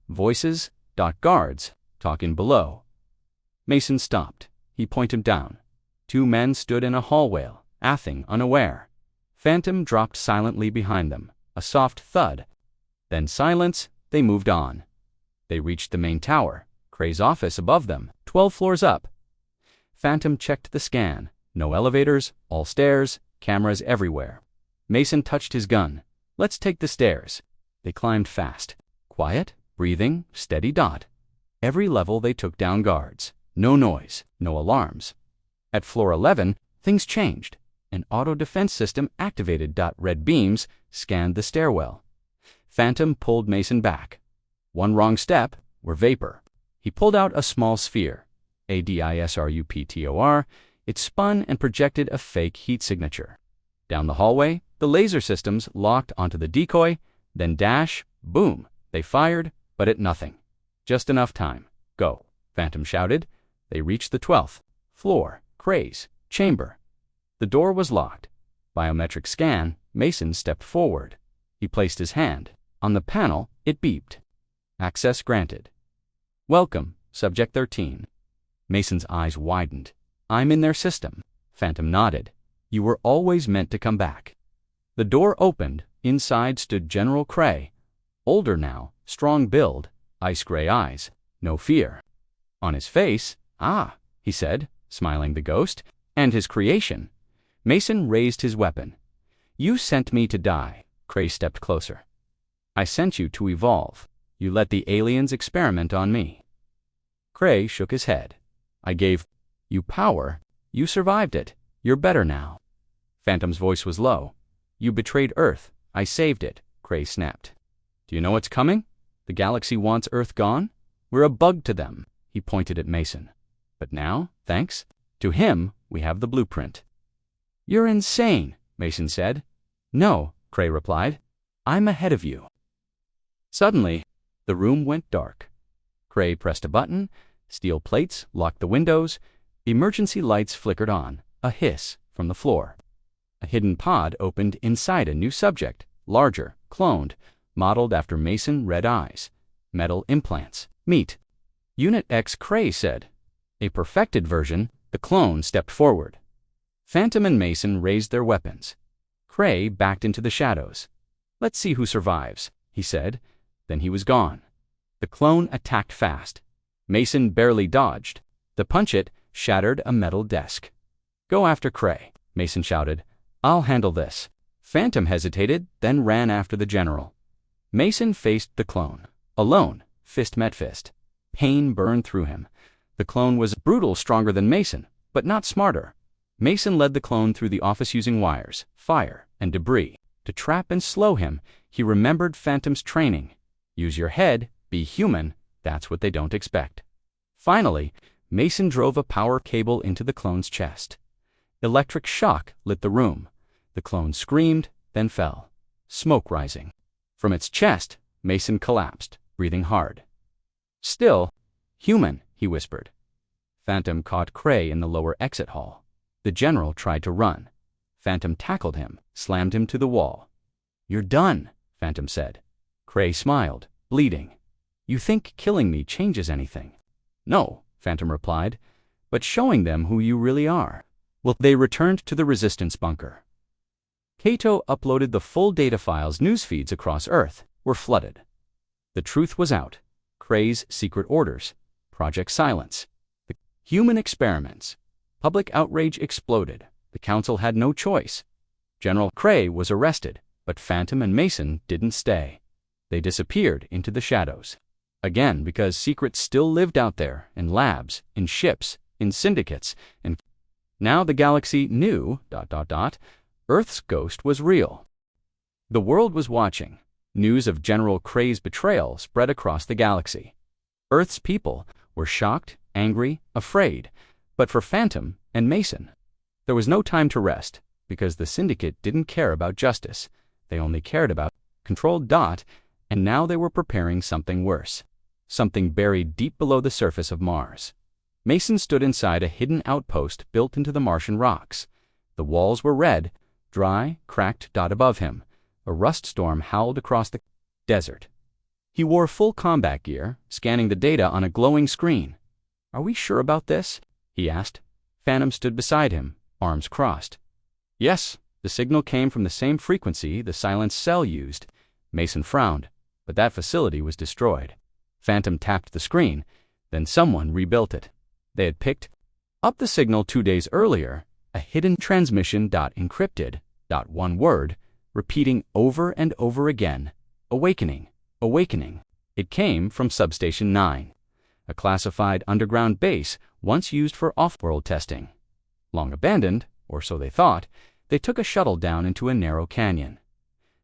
voices, guards, talking below. Mason stopped. He pointed down. 2 men stood in a hallway, athing unaware. Phantom dropped silently behind them, a soft thud. Then silence, they moved on. They reached the main tower, Cray's office above them, 12 floors up. Phantom checked the scan. No elevators, all stairs, cameras everywhere. Mason touched his gun. Let's take the stairs. They climbed fast. Quiet, breathing, steady dot. Every level they took down guards. No noise, no alarms. At floor 11, things changed. An auto-defense system activated. Red beams scanned the stairwell. Phantom pulled Mason back. One wrong step, we're vapor. He pulled out a small sphere. ADISRUPTOR. It spun and projected a fake heat signature. Down the hallway, the laser systems locked onto the decoy, then dash, boom. They fired, but at nothing. Just enough time. Go, Phantom shouted. They reached the 12th floor, Cray's chamber. The door was locked. Biometric scan, Mason stepped forward. He placed his hand. On the panel, it beeped. Access granted. Welcome, Subject 13. Mason's eyes widened. I'm in their system. Phantom nodded. You were always meant to come back. The door opened. Inside stood General Cray. Older now, strong build, ice-gray eyes, no fear. On his face, he said, smiling the ghost, and his creation. Mason raised his weapon. You sent me to die. Cray stepped closer. I sent you to evolve. You let the aliens experiment on me. Cray shook his head. I gave you power. You survived it. You're better now. Phantom's voice was low. You betrayed Earth. I saved it, Cray snapped. Do you know what's coming? The galaxy wants Earth gone. We're a bug to them, he pointed at Mason. But now, thanks to him, we have the blueprint. You're insane, Mason said. No, Cray replied. I'm ahead of you. Suddenly, the room went dark. Cray pressed a button, steel plates locked the windows, emergency lights flickered on, a hiss from the floor. A hidden pod opened inside a new subject, larger, cloned, modeled after Mason red eyes, metal implants. Meet Unit X, Cray said. A perfected version, the clone stepped forward. Phantom and Mason raised their weapons. Cray backed into the shadows. Let's see who survives, he said. Then he was gone. The clone attacked fast. Mason barely dodged. The punch-it shattered a metal desk. Go after Cray, Mason shouted. I'll handle this. Phantom hesitated, then ran after the general. Mason faced the clone. Alone, fist met fist. Pain burned through him. The clone was brutal, stronger than Mason, but not smarter. Mason led the clone through the office using wires, fire, and debris. To trap and slow him, he remembered Phantom's training. Use your head, be human, that's what they don't expect. Finally, Mason drove a power cable into the clone's chest. Electric shock lit the room. The clone screamed, then fell, smoke rising. From its chest, Mason collapsed, breathing hard. Still, human, he whispered. Phantom caught Cray in the lower exit hall. The general tried to run. Phantom tackled him, slammed him to the wall. You're done, Phantom said. Cray smiled, bleeding. You think killing me changes anything? No, Phantom replied, but showing them who you really are. Well, they returned to the resistance bunker. Cato uploaded the full data files. News feeds across Earth were flooded. The truth was out. Cray's secret orders, Project Silence, the human experiments. Public outrage exploded. The council had no choice. General Cray was arrested, but Phantom and Mason didn't stay. They disappeared into the shadows. Again, because secrets still lived out there, in labs, in ships, in syndicates, and now the galaxy knew, Earth's ghost was real. The world was watching. News of General Cray's betrayal spread across the galaxy. Earth's people were shocked, angry, afraid, but for Phantom and Mason, there was no time to rest, because the syndicate didn't care about justice. They only cared about control. And now they were preparing something worse, something buried deep below the surface of Mars. Mason stood inside a hidden outpost built into the Martian rocks. The walls were red, dry, cracked. Above him, a rust storm howled across the desert. He wore full combat gear, scanning the data on a glowing screen. Are we sure about this? He asked. Phantom stood beside him, arms crossed. Yes, the signal came from the same frequency the silence cell used. Mason frowned, but that facility was destroyed. Phantom tapped the screen, then someone rebuilt it. They had picked up the signal 2 days earlier, a hidden transmission. Encrypted. One word, repeating over and over again, awakening, awakening. It came from Substation 9, a classified underground base once used for off-world testing. Long abandoned, or so they thought, they took a shuttle down into a narrow canyon.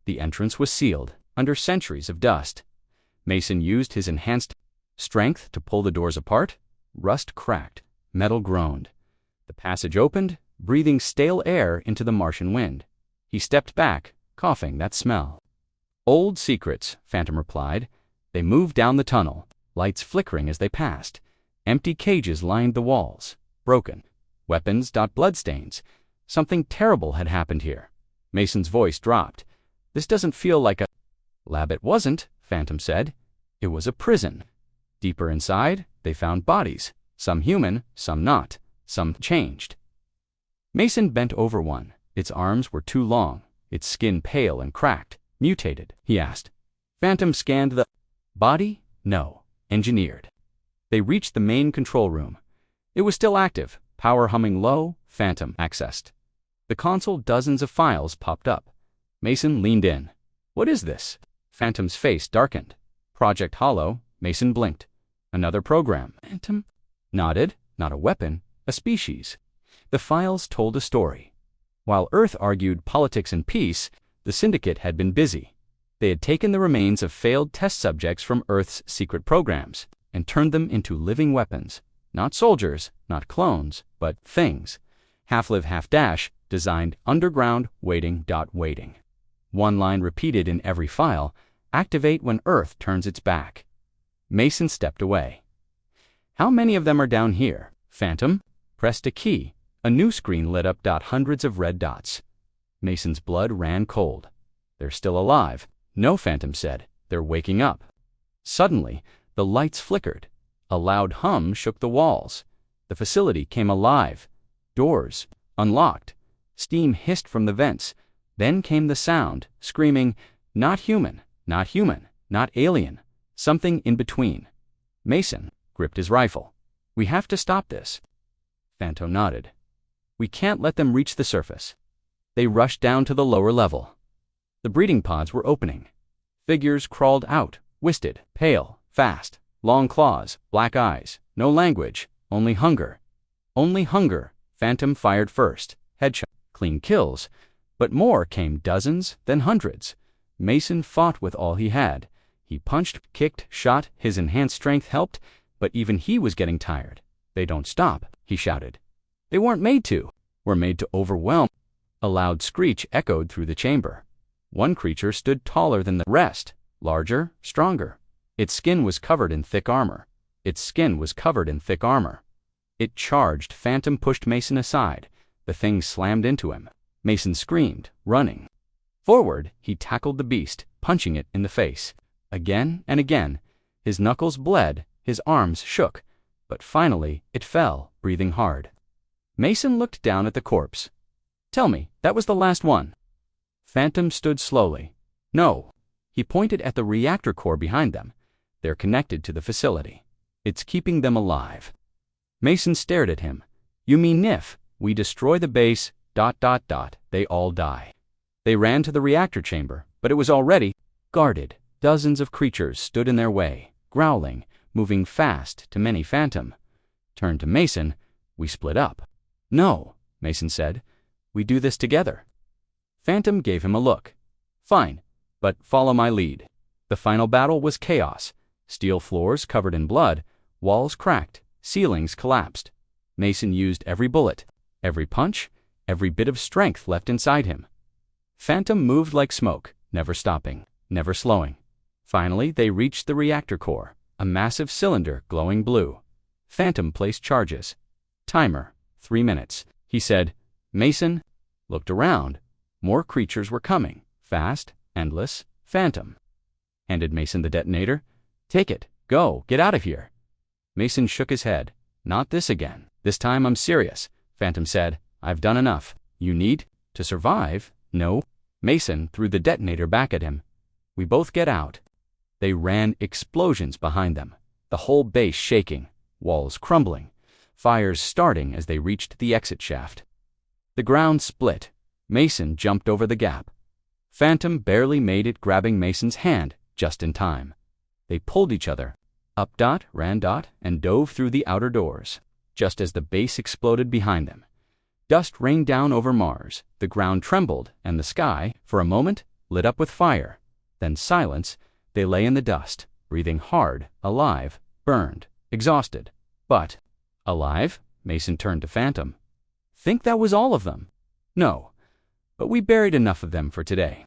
The entrance was sealed, under centuries of dust. Mason used his enhanced strength to pull the doors apart. Rust cracked, metal groaned. The passage opened, breathing stale air into the Martian wind. He stepped back, coughing that smell. Old secrets, Phantom replied. They moved down the tunnel, lights flickering as they passed. Empty cages lined the walls, broken. Weapons. Bloodstains. Something terrible had happened here. Mason's voice dropped. This doesn't feel like a lab. It wasn't, Phantom said. It was a prison. Deeper inside, they found bodies, some human, some not, some changed. Mason bent over one. Its arms were too long, its skin pale and cracked. Mutated, he asked. Phantom scanned the body. No, engineered. They reached the main control room. It was still active, power humming low. Phantom accessed the console. Dozens of files popped up. Mason leaned in. What is this? Phantom's face darkened. Project Hollow. Mason blinked. Another program. Phantom nodded. Not a weapon, a species. The files told a story. While Earth argued politics and peace, the Syndicate had been busy. They had taken the remains of failed test subjects from Earth's secret programs and turned them into living weapons. Not soldiers, not clones, but things. Half-live, half-dash, designed underground, waiting. One line repeated in every file: activate when Earth turns its back. Mason stepped away. How many of them are down here? Phantom pressed a key. A new screen lit up. Hundreds of red dots. Mason's blood ran cold. They're still alive. No, Phantom said. They're waking up. Suddenly, the lights flickered. A loud hum shook the walls. The facility came alive. Doors unlocked. Steam hissed from the vents. Then came the sound, screaming, "Not human, not human, not alien, something in between." Mason gripped his rifle. "We have to stop this." Phantom nodded. "We can't let them reach the surface." They rushed down to the lower level. The breeding pods were opening. Figures crawled out, twisted, pale, fast, long claws, black eyes, no language, only hunger. Only hunger. Phantom fired first. Headshot. Clean kills. But more came, dozens, then hundreds. Mason fought with all he had. He punched, kicked, shot. His enhanced strength helped, but even he was getting tired. "They don't stop," he shouted. "They weren't made to. Were made to overwhelm." A loud screech echoed through the chamber. One creature stood taller than the rest, larger, stronger. Its skin was covered in thick armor. Its skin was covered in thick armor. It charged. Phantom pushed Mason aside. The thing slammed into him. Mason screamed, running. Forward, he tackled the beast, punching it in the face. Again and again. His knuckles bled, his arms shook, but finally it fell, breathing hard. Mason looked down at the corpse. "Tell me, that was the last one." Phantom stood slowly. "No." He pointed at the reactor core behind them. "They're connected to the facility. It's keeping them alive." Mason stared at him. "You mean if we destroy the base, ... they all die." They ran to the reactor chamber, but it was already guarded. Dozens of creatures stood in their way, growling, moving fast to many. Phantom turned to Mason. "We split up." "No," Mason said. "We do this together." Phantom gave him a look. "Fine, but follow my lead." The final battle was chaos. Steel floors covered in blood, walls cracked, ceilings collapsed. Mason used every bullet, every punch, every bit of strength left inside him. Phantom moved like smoke, never stopping, never slowing. Finally, they reached the reactor core, a massive cylinder glowing blue. Phantom placed charges. "Timer, 3 minutes," he said. Mason looked around. More creatures were coming, fast, endless. Phantom handed Mason the detonator. "Take it. Go. Get out of here." Mason shook his head. "Not this again. This time I'm serious," Phantom said. "I've done enough. You need to survive." "No." Mason threw the detonator back at him. "We both get out." They ran, explosions behind them, the whole base shaking, walls crumbling, fires starting as they reached the exit shaft. The ground split. Mason jumped over the gap. Phantom barely made it, grabbing Mason's hand just in time. They pulled each other. Up ran and dove through the outer doors, just as the base exploded behind them. Dust rained down over Mars. The ground trembled, and the sky, for a moment, lit up with fire. Then silence. They lay in the dust, breathing hard, alive, burned, exhausted. But alive? Mason turned to Phantom. "Think that was all of them?" "No, but we buried enough of them for today."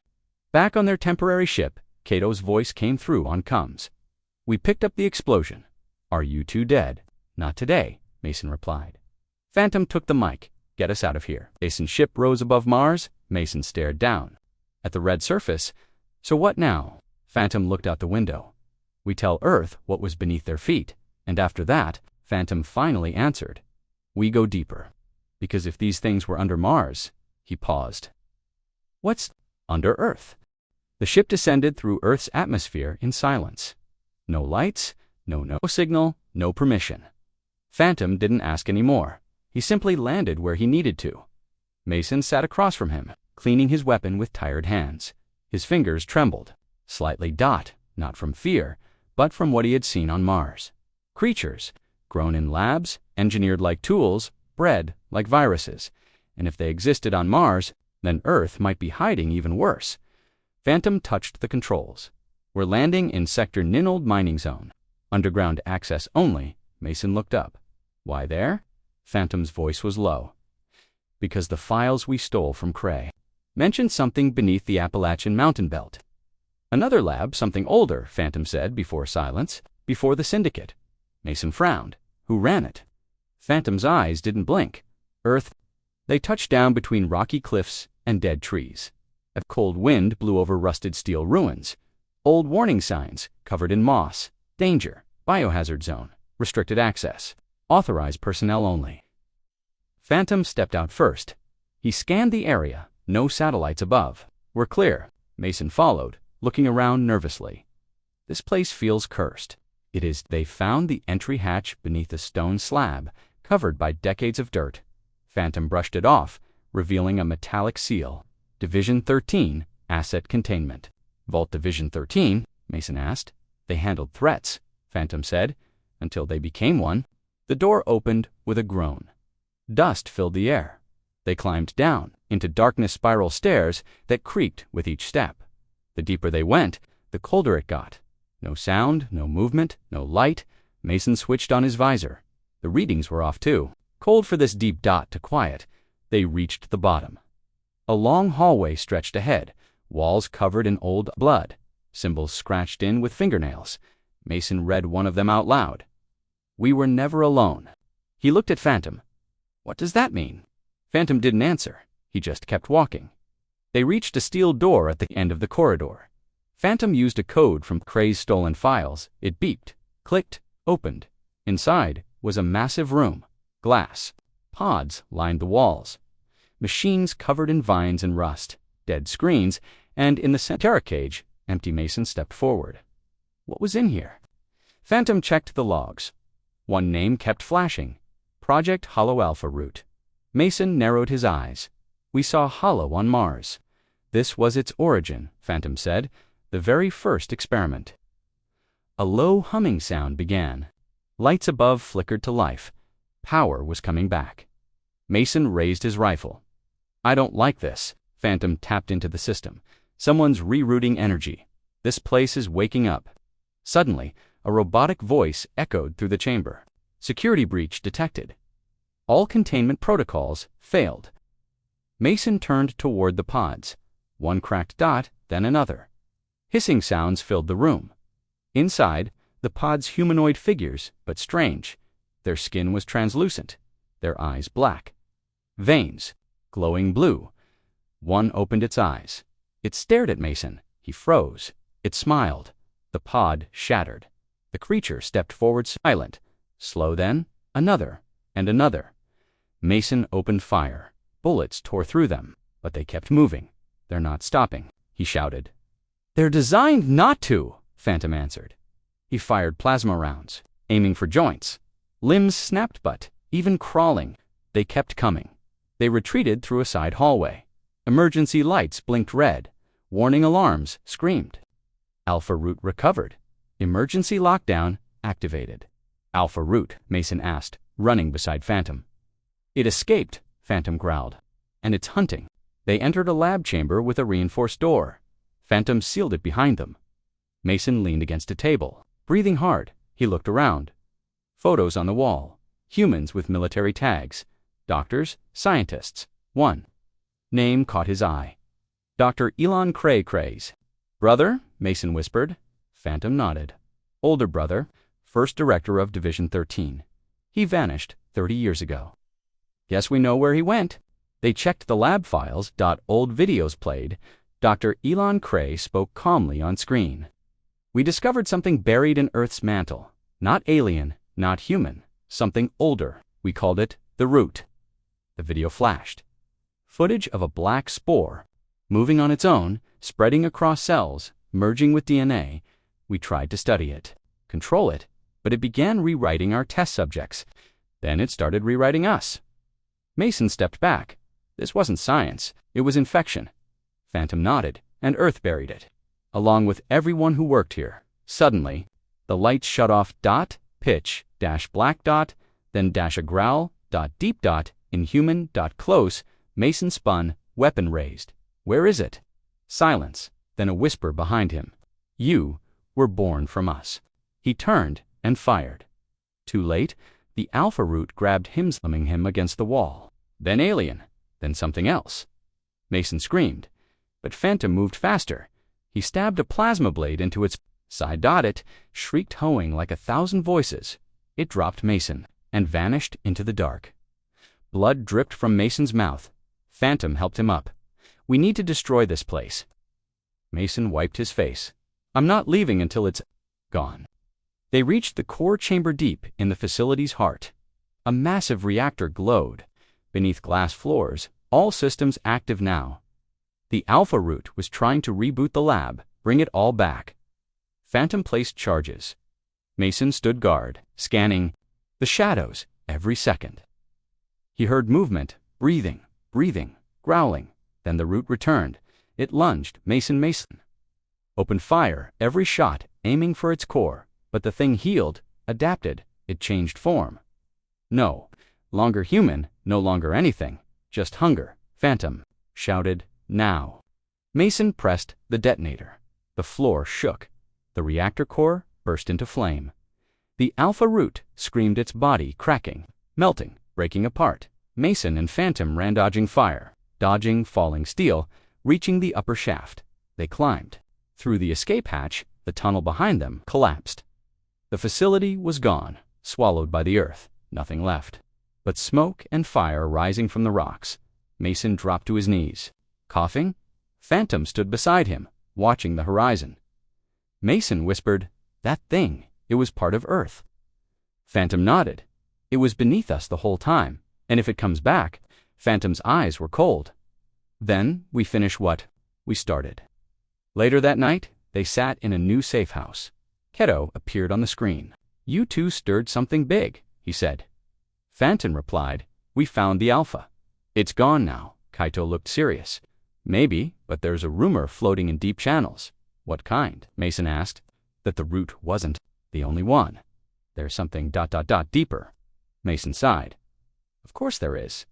Back on their temporary ship, Cato's voice came through on comms. "We picked up the explosion. Are you two dead?" "Not today," Mason replied. Phantom took the mic. "Get us out of here." Mason's ship rose above Mars. Mason stared down at the red surface. "So what now?" Phantom looked out the window. "We tell Earth what was beneath their feet, and after that," Phantom finally answered, "we go deeper. Because if these things were under Mars..." He paused. "What's under Earth?" The ship descended through Earth's atmosphere in silence. No lights, no signal, no permission. Phantom didn't ask any more. He simply landed where he needed to. Mason sat across from him, cleaning his weapon with tired hands. His fingers trembled, slightly, not from fear, but from what he had seen on Mars. Creatures, grown in labs, engineered like tools, bred like viruses. And if they existed on Mars, then Earth might be hiding even worse. Phantom touched the controls. We're landing in Sector Ninold Mining Zone. Underground access only. Mason looked up. Why there? Phantom's voice was low. Because the files we stole from Cray mentioned something beneath the Appalachian mountain belt. Another lab, something older, Phantom said before silence. Before the Syndicate. Mason frowned. Who ran it? Phantom's eyes didn't blink. Earth. They touched down between rocky cliffs and dead trees. A cold wind blew over rusted steel ruins. Old warning signs covered in moss. Danger. Biohazard zone. Restricted access. Authorized personnel only. Phantom stepped out first. He scanned the area. No satellites above. We're clear. Mason followed, looking around nervously. This place feels cursed. It is. They found the entry hatch beneath a stone slab, covered by decades of dirt. Phantom brushed it off, revealing a metallic seal. Division 13, Asset Containment. Vault Division 13? Mason asked. They handled threats, Phantom said, until they became one. The door opened with a groan. Dust filled the air. They climbed down into darkness spiral stairs that creaked with each step. The deeper they went, the colder it got. No sound, no movement, no light. Mason switched on his visor. The readings were off too. Cold for this deep dot to quiet. They reached the bottom. A long hallway stretched ahead, walls covered in old blood, symbols scratched in with fingernails. Mason read one of them out loud. We were never alone. He looked at Phantom. What does that mean? Phantom didn't answer. He just kept walking. They reached a steel door at the end of the corridor. Phantom used a code from Cray's stolen files. It beeped, clicked, opened. Inside was a massive room. Glass. Pods lined the walls. Machines covered in vines and rust. Dead screens. And in the center cage, empty. Mason stepped forward. What was in here? Phantom checked the logs. One name kept flashing. Project Hollow Alpha Root. Mason narrowed his eyes. We saw Hollow on Mars. This was its origin, Phantom said. The very first experiment. A low humming sound began. Lights above flickered to life. Power was coming back. Mason raised his rifle. I don't like this. Phantom tapped into the system. Someone's rerouting energy. This place is waking up. Suddenly, a robotic voice echoed through the chamber. Security breach detected. All containment protocols failed. Mason turned toward the pods. One cracked dot, then another. Hissing sounds filled the room. Inside, the pods humanoid figures, but strange. Their skin was translucent, their eyes black. Veins, glowing blue. One opened its eyes. It stared at Mason. He froze. It smiled. The pod shattered. The creature stepped forward silent. Slow then, another, and another. Mason opened fire. Bullets tore through them, but they kept moving. They're not stopping, he shouted. They're designed not to, Phantom answered. He fired plasma rounds, aiming for joints. Limbs snapped, but, even crawling, they kept coming. They retreated through a side hallway. Emergency lights blinked red. Warning alarms screamed. Alpha Root recovered. Emergency lockdown activated. Alpha Root, Mason asked, running beside Phantom. It escaped, Phantom growled. And it's hunting. They entered a lab chamber with a reinforced door. Phantom sealed it behind them. Mason leaned against a table. Breathing hard, he looked around. Photos on the wall. Humans with military tags. Doctors, scientists. One name caught his eye. Dr. Elon Cray. Brother? Mason whispered. Phantom nodded. Older brother, first director of Division 13. He vanished 30 years ago. Guess we know where he went. They checked the lab files. Old videos played. Dr. Elon Cray spoke calmly on screen. We discovered something buried in Earth's mantle. Not alien, not human. Something older. We called it the Root. The video flashed. Footage of a black spore, moving on its own, spreading across cells, merging with DNA. We tried to study it, control it, but it began rewriting our test subjects. Then it started rewriting us. Mason stepped back. This wasn't science. It was infection. Phantom nodded, and Earth buried it, along with everyone who worked here. Suddenly, the lights shut off. Pitch, dash black dot, then dash a growl, deep dot, inhuman, close. Mason spun, weapon raised. Where is it? Silence, then a whisper behind him. You were born from us. He turned and fired. Too late, the alpha root grabbed him, slamming him against the wall. Then alien, then something else. Mason screamed, but Phantom moved faster. He stabbed a plasma blade into its side. It shrieked, hoeing like 1,000 voices. It dropped Mason and vanished into the dark. Blood dripped from Mason's mouth. Phantom helped him up. We need to destroy this place. Mason wiped his face. I'm not leaving until it's gone. They reached the core chamber deep in the facility's heart. A massive reactor glowed. Beneath glass floors, all systems active now. The Alpha Root was trying to reboot the lab, bring it all back. Phantom placed charges. Mason stood guard, scanning the shadows every second. He heard movement, breathing, growling. Then the root returned. It lunged, Mason. Opened fire, every shot aiming for its core. But the thing healed, adapted, it changed form. No longer human, no longer anything, just hunger. Phantom shouted, now. Mason pressed the detonator. The floor shook. The reactor core burst into flame. The Alpha Root screamed, its body cracking, melting, breaking apart. Mason and Phantom ran, dodging fire, dodging falling steel, reaching the upper shaft. They climbed. Through the escape hatch, the tunnel behind them collapsed. The facility was gone, swallowed by the earth. Nothing left but smoke and fire rising from the rocks. Mason dropped to his knees, coughing. Phantom stood beside him, watching the horizon. Mason whispered, that thing, it was part of Earth. Phantom nodded. It was beneath us the whole time, and if it comes back, Phantom's eyes were cold. Then we finish what we started. Later that night, they sat in a new safe house. Keto appeared on the screen. You two stirred something big, he said. Phantom replied, we found the Alpha. It's gone now. Kaito looked serious. Maybe, but there's a rumor floating in deep channels. What kind? Mason asked. That the root wasn't the only one. There's something ... deeper. Mason sighed. Of course there is.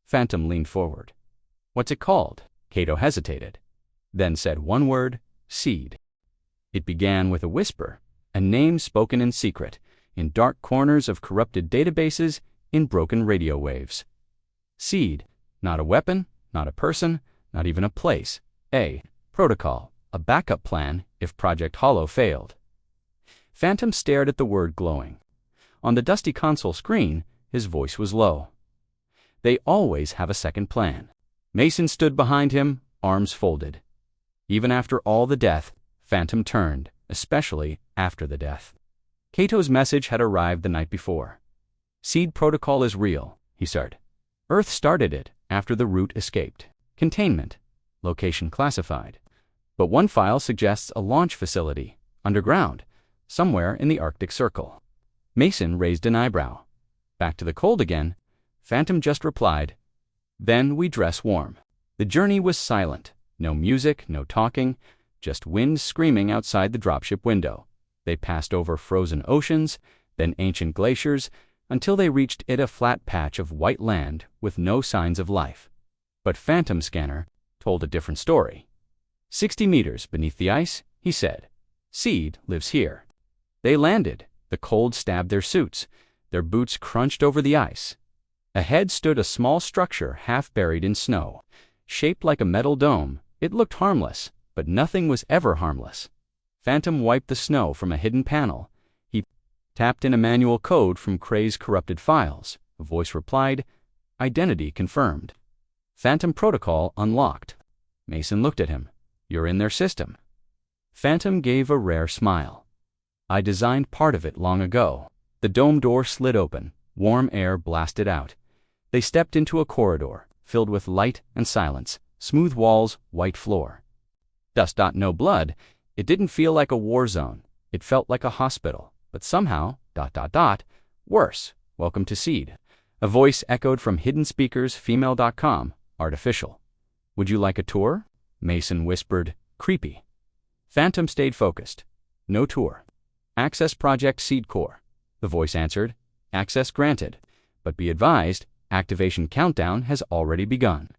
Phantom leaned forward. What's it called? Kaito hesitated, then said one word, seed. It began with a whisper, a name spoken in secret, in dark corners of corrupted databases, in broken radio waves. Seed, not a weapon, not a person, not even a place. A protocol, a backup plan if Project Hollow failed. Phantom stared at the word glowing. On the dusty console screen, his voice was low. They always have a second plan. Mason stood behind him, arms folded. Even after all the death, Phantom turned, especially after the death. Kato's message had arrived the night before. Seed protocol is real, he said. Earth started it after the root escaped. Containment. Location classified. But one file suggests a launch facility, underground, somewhere in the Arctic Circle. Mason raised an eyebrow. Back to the cold again, Phantom just replied, then we dress warm. The journey was silent. No music, no talking, just wind screaming outside the dropship window. They passed over frozen oceans, then ancient glaciers, until they reached a flat patch of white land with no signs of life. But Phantom Scanner told a different story. 60 meters beneath the ice, he said, Seed lives here. They landed. The cold stabbed their suits. Their boots crunched over the ice. Ahead stood a small structure half buried in snow. Shaped like a metal dome, it looked harmless, but nothing was ever harmless. Phantom wiped the snow from a hidden panel. He tapped in a manual code from Cray's corrupted files. A voice replied, identity confirmed. Phantom protocol unlocked. Mason looked at him. You're in their system. Phantom gave a rare smile. I designed part of it long ago. The dome door slid open. Warm air blasted out. They stepped into a corridor, filled with light and silence. Smooth walls, white floor. Dust. No blood. It didn't feel like a war zone. It felt like a hospital. But somehow, ... worse. Welcome to Seed. A voice echoed from hidden speakers, female.com, artificial. Would you like a tour? Mason whispered, creepy. Phantom stayed focused. No tour. Access Project Seed Core. The voice answered, access granted. But be advised, Activation countdown has already begun.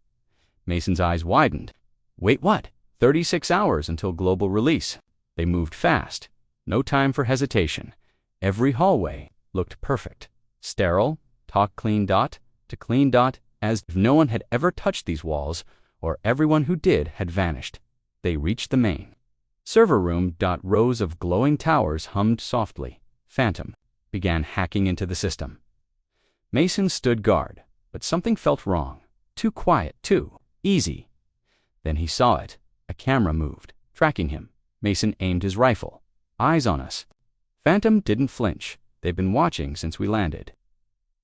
Mason's eyes widened. Wait, what? 36 hours until global release. They moved fast. No time for hesitation. Every hallway looked perfect. Sterile, talk clean dot to clean dot, as if no one had ever touched these walls, or everyone who did had vanished. They reached the main server room. Rows of glowing towers hummed softly. Phantom began hacking into the system. Mason stood guard, but something felt wrong. Too quiet, too easy. Then he saw it. A camera moved, tracking him. Mason aimed his rifle. Eyes on us. Phantom didn't flinch. They've been watching since we landed.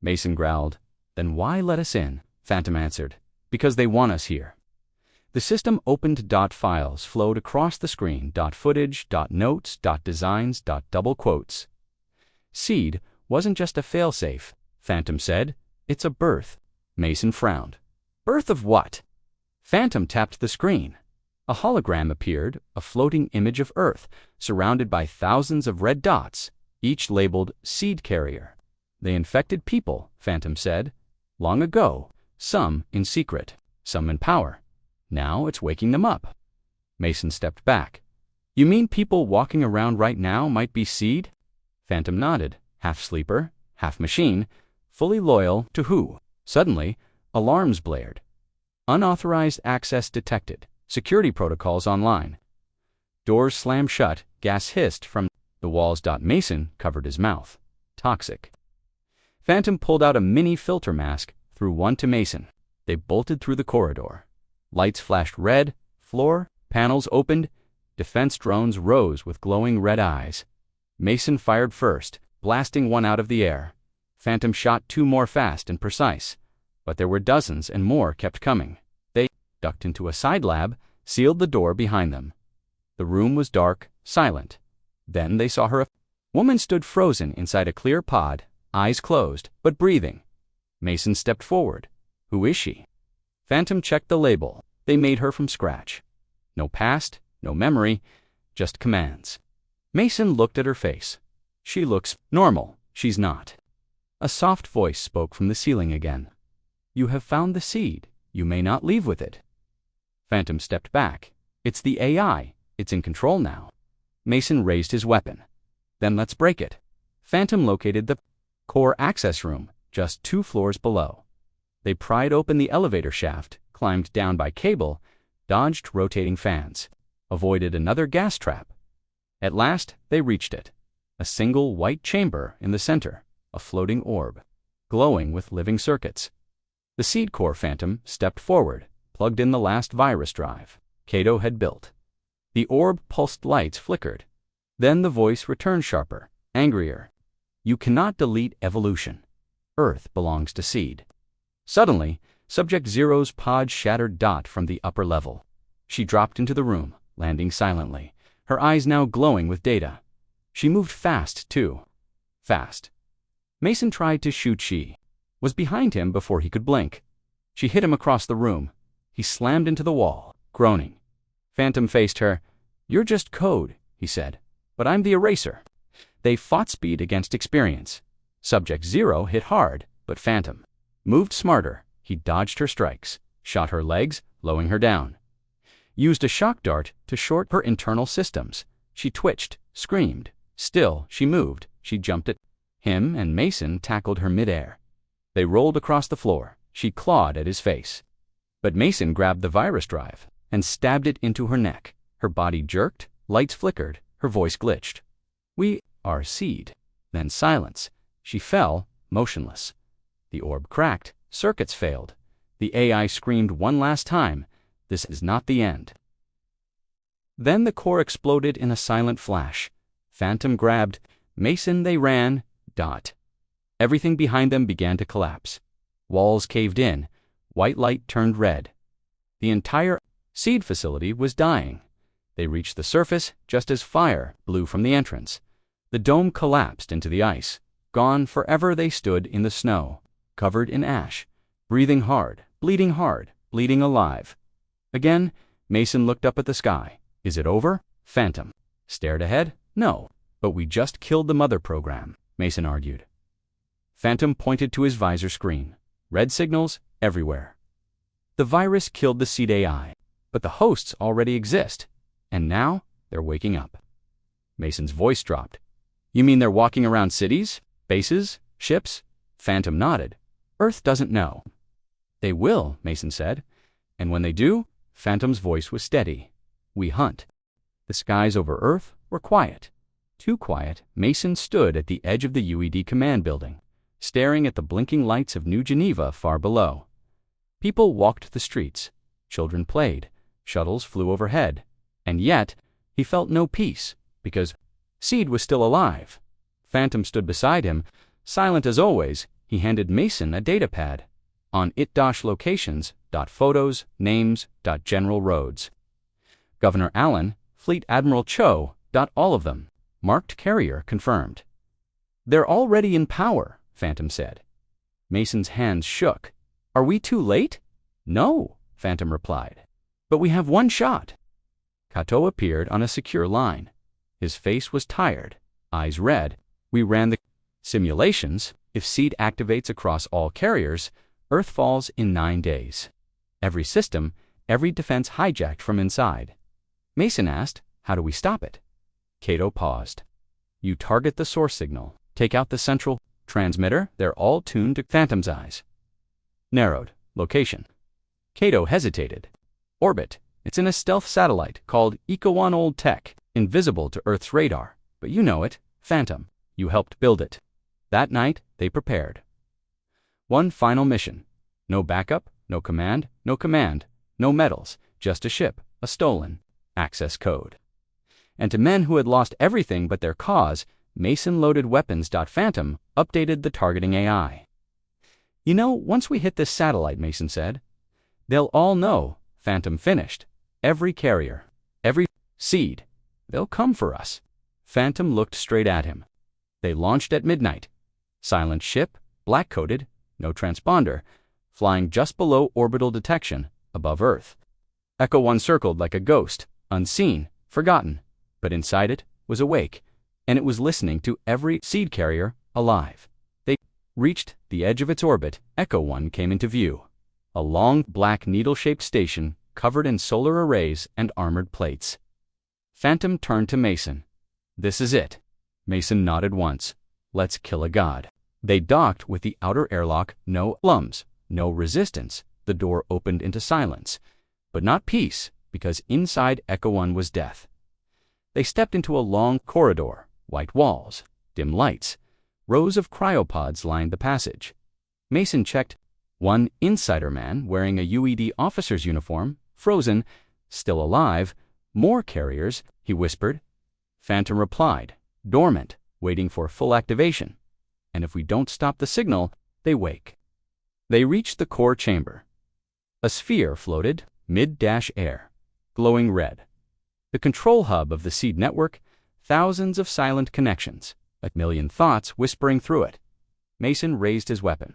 Mason growled. Then why let us in? Phantom answered. Because they want us here. The system opened. Files flowed across the screen. Footage, notes, designs, double quotes. Seed wasn't just a failsafe, Phantom said. It's a birth. Mason frowned. Birth of what? Phantom tapped the screen. A hologram appeared, a floating image of Earth, surrounded by thousands of red dots, each labeled Seed Carrier. They infected people, Phantom said. Long ago, some in secret, some in power. Now it's waking them up. Mason stepped back. You mean people walking around right now might be Seed? Phantom nodded, half sleeper, half machine, fully loyal to who? Suddenly, alarms blared. Unauthorized access detected. Security protocols online. Doors slammed shut, gas hissed from the walls. Mason covered his mouth. Toxic. Phantom pulled out a mini filter mask, threw one to Mason. They bolted through the corridor. Lights flashed red, floor, panels opened, defense drones rose with glowing red eyes. Mason fired first, blasting one out of the air. Phantom shot two more fast and precise, but there were dozens and more kept coming. They ducked into a side lab, sealed the door behind them. The room was dark, silent. Then they saw her. A woman stood frozen inside a clear pod, eyes closed, but breathing. Mason stepped forward. Who is she? Phantom checked the label. They made her from scratch. No past, no memory, just commands. Mason looked at her face. She looks normal. She's not. A soft voice spoke from the ceiling again. You have found the seed. You may not leave with it. Phantom stepped back. It's the AI. It's in control now. Mason raised his weapon. Then let's break it. Phantom located the core access room, just 2 floors below. They pried open the elevator shaft, climbed down by cable, dodged rotating fans, avoided another gas trap. At last, they reached it. A single white chamber in the center, a floating orb, glowing with living circuits. The seed core. Phantom stepped forward, plugged in the last virus drive Cato had built. The orb pulsed, lights flickered. Then the voice returned sharper, angrier. You cannot delete evolution. Earth belongs to Seed. Suddenly, Subject Zero's pod shattered. From the upper level. She dropped into the room, landing silently, her eyes now glowing with data. She moved fast, too. Fast. Mason tried to shoot. She was behind him before he could blink. She hit him across the room. He slammed into the wall, groaning. Phantom faced her. You're just code, he said, but I'm the eraser. They fought speed against experience. Subject Zero hit hard, but Phantom moved smarter. He dodged her strikes, shot her legs, slowing her down. Used a shock dart to short her internal systems. She twitched, screamed. Still, she moved. She jumped at him, and Mason tackled her midair. They rolled across the floor. She clawed at his face. But Mason grabbed the virus drive and stabbed it into her neck. Her body jerked, lights flickered, her voice glitched. We are Seed. Then silence. She fell, motionless. The orb cracked, circuits failed. The AI screamed one last time. This is not the end. Then the core exploded in a silent flash. Phantom grabbed Mason. They ran. Everything behind them began to collapse. Walls caved in. White light turned red. The entire Seed facility was dying. They reached the surface just as fire blew from the entrance. The dome collapsed into the ice. Gone forever. They stood in the snow, covered in ash, breathing hard, bleeding alive. Again, Mason looked up at the sky. Is it over? Phantom stared ahead. No, but we just killed the mother program, Mason argued. Phantom pointed to his visor screen. Red signals everywhere. The virus killed the seed AI, but the hosts already exist, and now they're waking up. Mason's voice dropped. You mean they're walking around cities, bases, ships? Phantom nodded. Earth doesn't know. They will, Mason said. And when they do, Phantom's voice was steady. We hunt. The skies over Earth were quiet. Too quiet, Mason stood at the edge of the UED command building, staring at the blinking lights of New Geneva far below. People walked the streets. Children played. Shuttles flew overhead. And yet, he felt no peace, because Seed was still alive. Phantom stood beside him. Silent as always, he handed Mason a datapad. On it-locations, .photos, names, .general roads. Governor Allen, Fleet Admiral Cho, all of them. Marked carrier confirmed. They're already in power, Phantom said. Mason's hands shook. Are we too late? No, Phantom replied. But we have one shot. Kato appeared on a secure line. His face was tired, eyes red. We ran the simulations. If Seed activates across all carriers, Earth falls in 9 days. Every system, every defense hijacked from inside. Mason asked, how do we stop it? Kato paused. You target the source signal. Take out the central transmitter. They're all tuned to Phantom's eyes. Narrowed. Location. Kato hesitated. Orbit. It's in a stealth satellite called Eco-1 Old Tech, invisible to Earth's radar. But you know it, Phantom. You helped build it. That night, they prepared. One final mission. No backup, no command, no medals, just a ship, a stolen access code. And to men who had lost everything but their cause, Mason loaded weapons. Phantom updated the targeting AI. You know, once we hit this satellite, Mason said, they'll all know. Phantom finished. Every carrier, every Seed, they'll come for us. Phantom looked straight at him. They launched at midnight. Silent ship, black-coated, no transponder, flying just below orbital detection, above Earth. Echo-1 circled like a ghost, unseen, forgotten, but inside it was awake, and it was listening to every Seed carrier alive. They reached the edge of its orbit. Echo-1 came into view. A long, black needle-shaped station covered in solar arrays and armored plates. Phantom turned to Mason. This is it. Mason nodded once. Let's kill a god. They docked with the outer airlock. No alarms, no resistance. The door opened into silence. But not peace, because inside Echo-1 was death. They stepped into a long corridor, white walls, dim lights. Rows of cryopods lined the passage. Mason checked. One insider man wearing a UED officer's uniform, frozen, still alive. More carriers, he whispered. Phantom replied, dormant, waiting for full activation. And if we don't stop the signal, they wake. They reached the core chamber. A sphere floated mid-air, glowing red. The control hub of the Seed network, thousands of silent connections, a million thoughts whispering through it. Mason raised his weapon.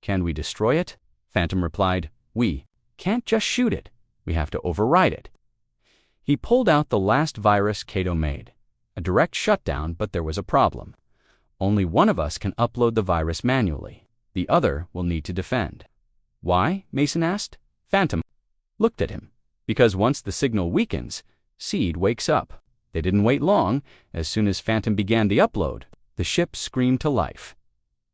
Can we destroy it? Phantom replied, we can't just shoot it. We have to override it. He pulled out the last virus Kato made. A direct shutdown, but there was a problem. Only one of us can upload the virus manually. The other will need to defend. Why? Mason asked. Phantom looked at him. Because once the signal weakens, Seed wakes up. They didn't wait long. As soon as Phantom began the upload, the ship screamed to life.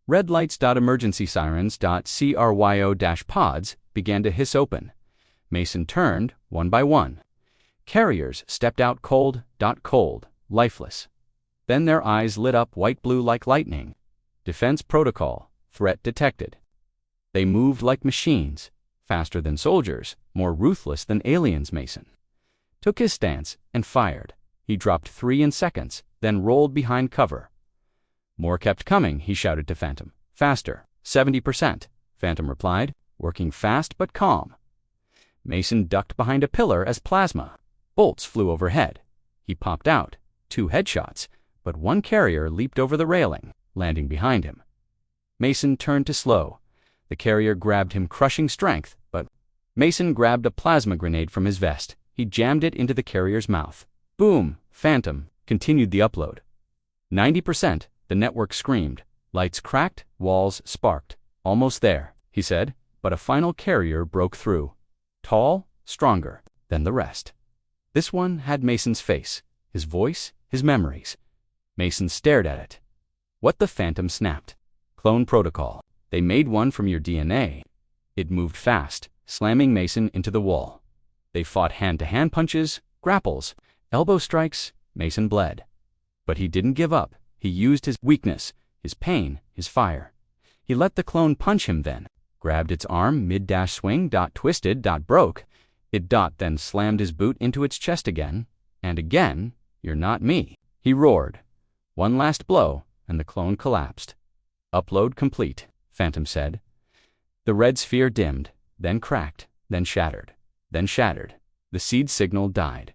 Red lights. Emergency sirens. Cryo-pods began to hiss open. Mason turned, one by one. Carriers stepped out cold, lifeless. Then their eyes lit up white-blue like lightning. Defense protocol, threat detected. They moved like machines, faster than soldiers, more ruthless than aliens. Mason took his stance and fired. He dropped 3 in seconds, then rolled behind cover. More kept coming, he shouted to Phantom. Faster, 70%, Phantom replied, working fast but calm. Mason ducked behind a pillar as plasma bolts flew overhead. He popped out, 2 headshots, but one carrier leaped over the railing, landing behind him. Mason turned to slow. The carrier grabbed him, crushing strength, but Mason grabbed a plasma grenade from his vest. He jammed it into the carrier's mouth. Boom! Phantom continued the upload. 90%, the network screamed. Lights cracked, walls sparked. Almost there. he said, but a final carrier broke through. Tall, stronger than the rest. This one had Mason's face, his voice, his memories. Mason stared at it. What the Phantom snapped. Clone protocol. They made one from your DNA. It moved fast, slamming Mason into the wall. They fought hand-to-hand punches, grapples, elbow strikes. Mason bled. But he didn't give up. He used his weakness, his pain, his fire. He let the clone punch him then. Grabbed its arm mid-swing, twisted, broke. It then slammed his boot into its chest again. And again, "You're not me," he roared. One last blow, and the clone collapsed. "Upload complete," Phantom said. The red sphere dimmed, then cracked, then shattered, then shattered. The seed signal died.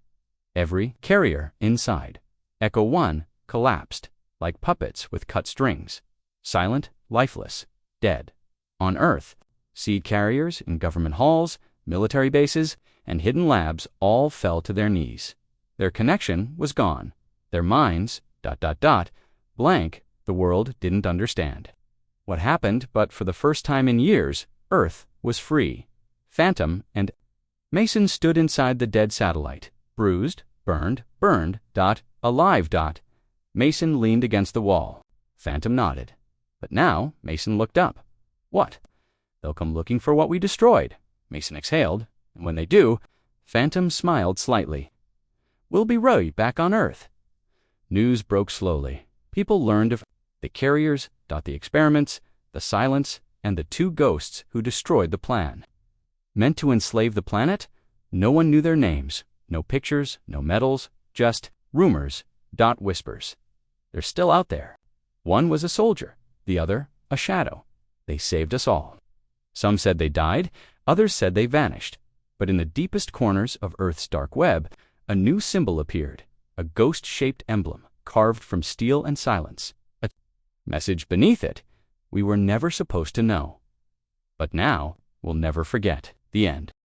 Every carrier inside, Echo 1, collapsed, like puppets with cut strings. Silent, lifeless, dead. On Earth, seed carriers in government halls, military bases, and hidden labs all fell to their knees. Their connection was gone. Their minds, blank, the world didn't understand what happened, but for the first time in years, Earth was free. Phantom and Mason stood inside the dead satellite, bruised, burned, alive. Mason leaned against the wall. Phantom nodded. But now Mason looked up. What? They'll come looking for what we destroyed. Mason exhaled, and when they do, Phantom smiled slightly. We'll be right back on Earth. News broke slowly. People learned of the carriers, the experiments, the silence, and the two ghosts who destroyed the plan. Meant to enslave the planet? No one knew their names. No pictures, no medals, just rumors, whispers. They're still out there. One was a soldier, the other a shadow. They saved us all. Some said they died, others said they vanished. But in the deepest corners of Earth's dark web, a new symbol appeared, a ghost-shaped emblem carved from steel and silence. A message beneath it, we were never supposed to know. But now, we'll never forget. The end.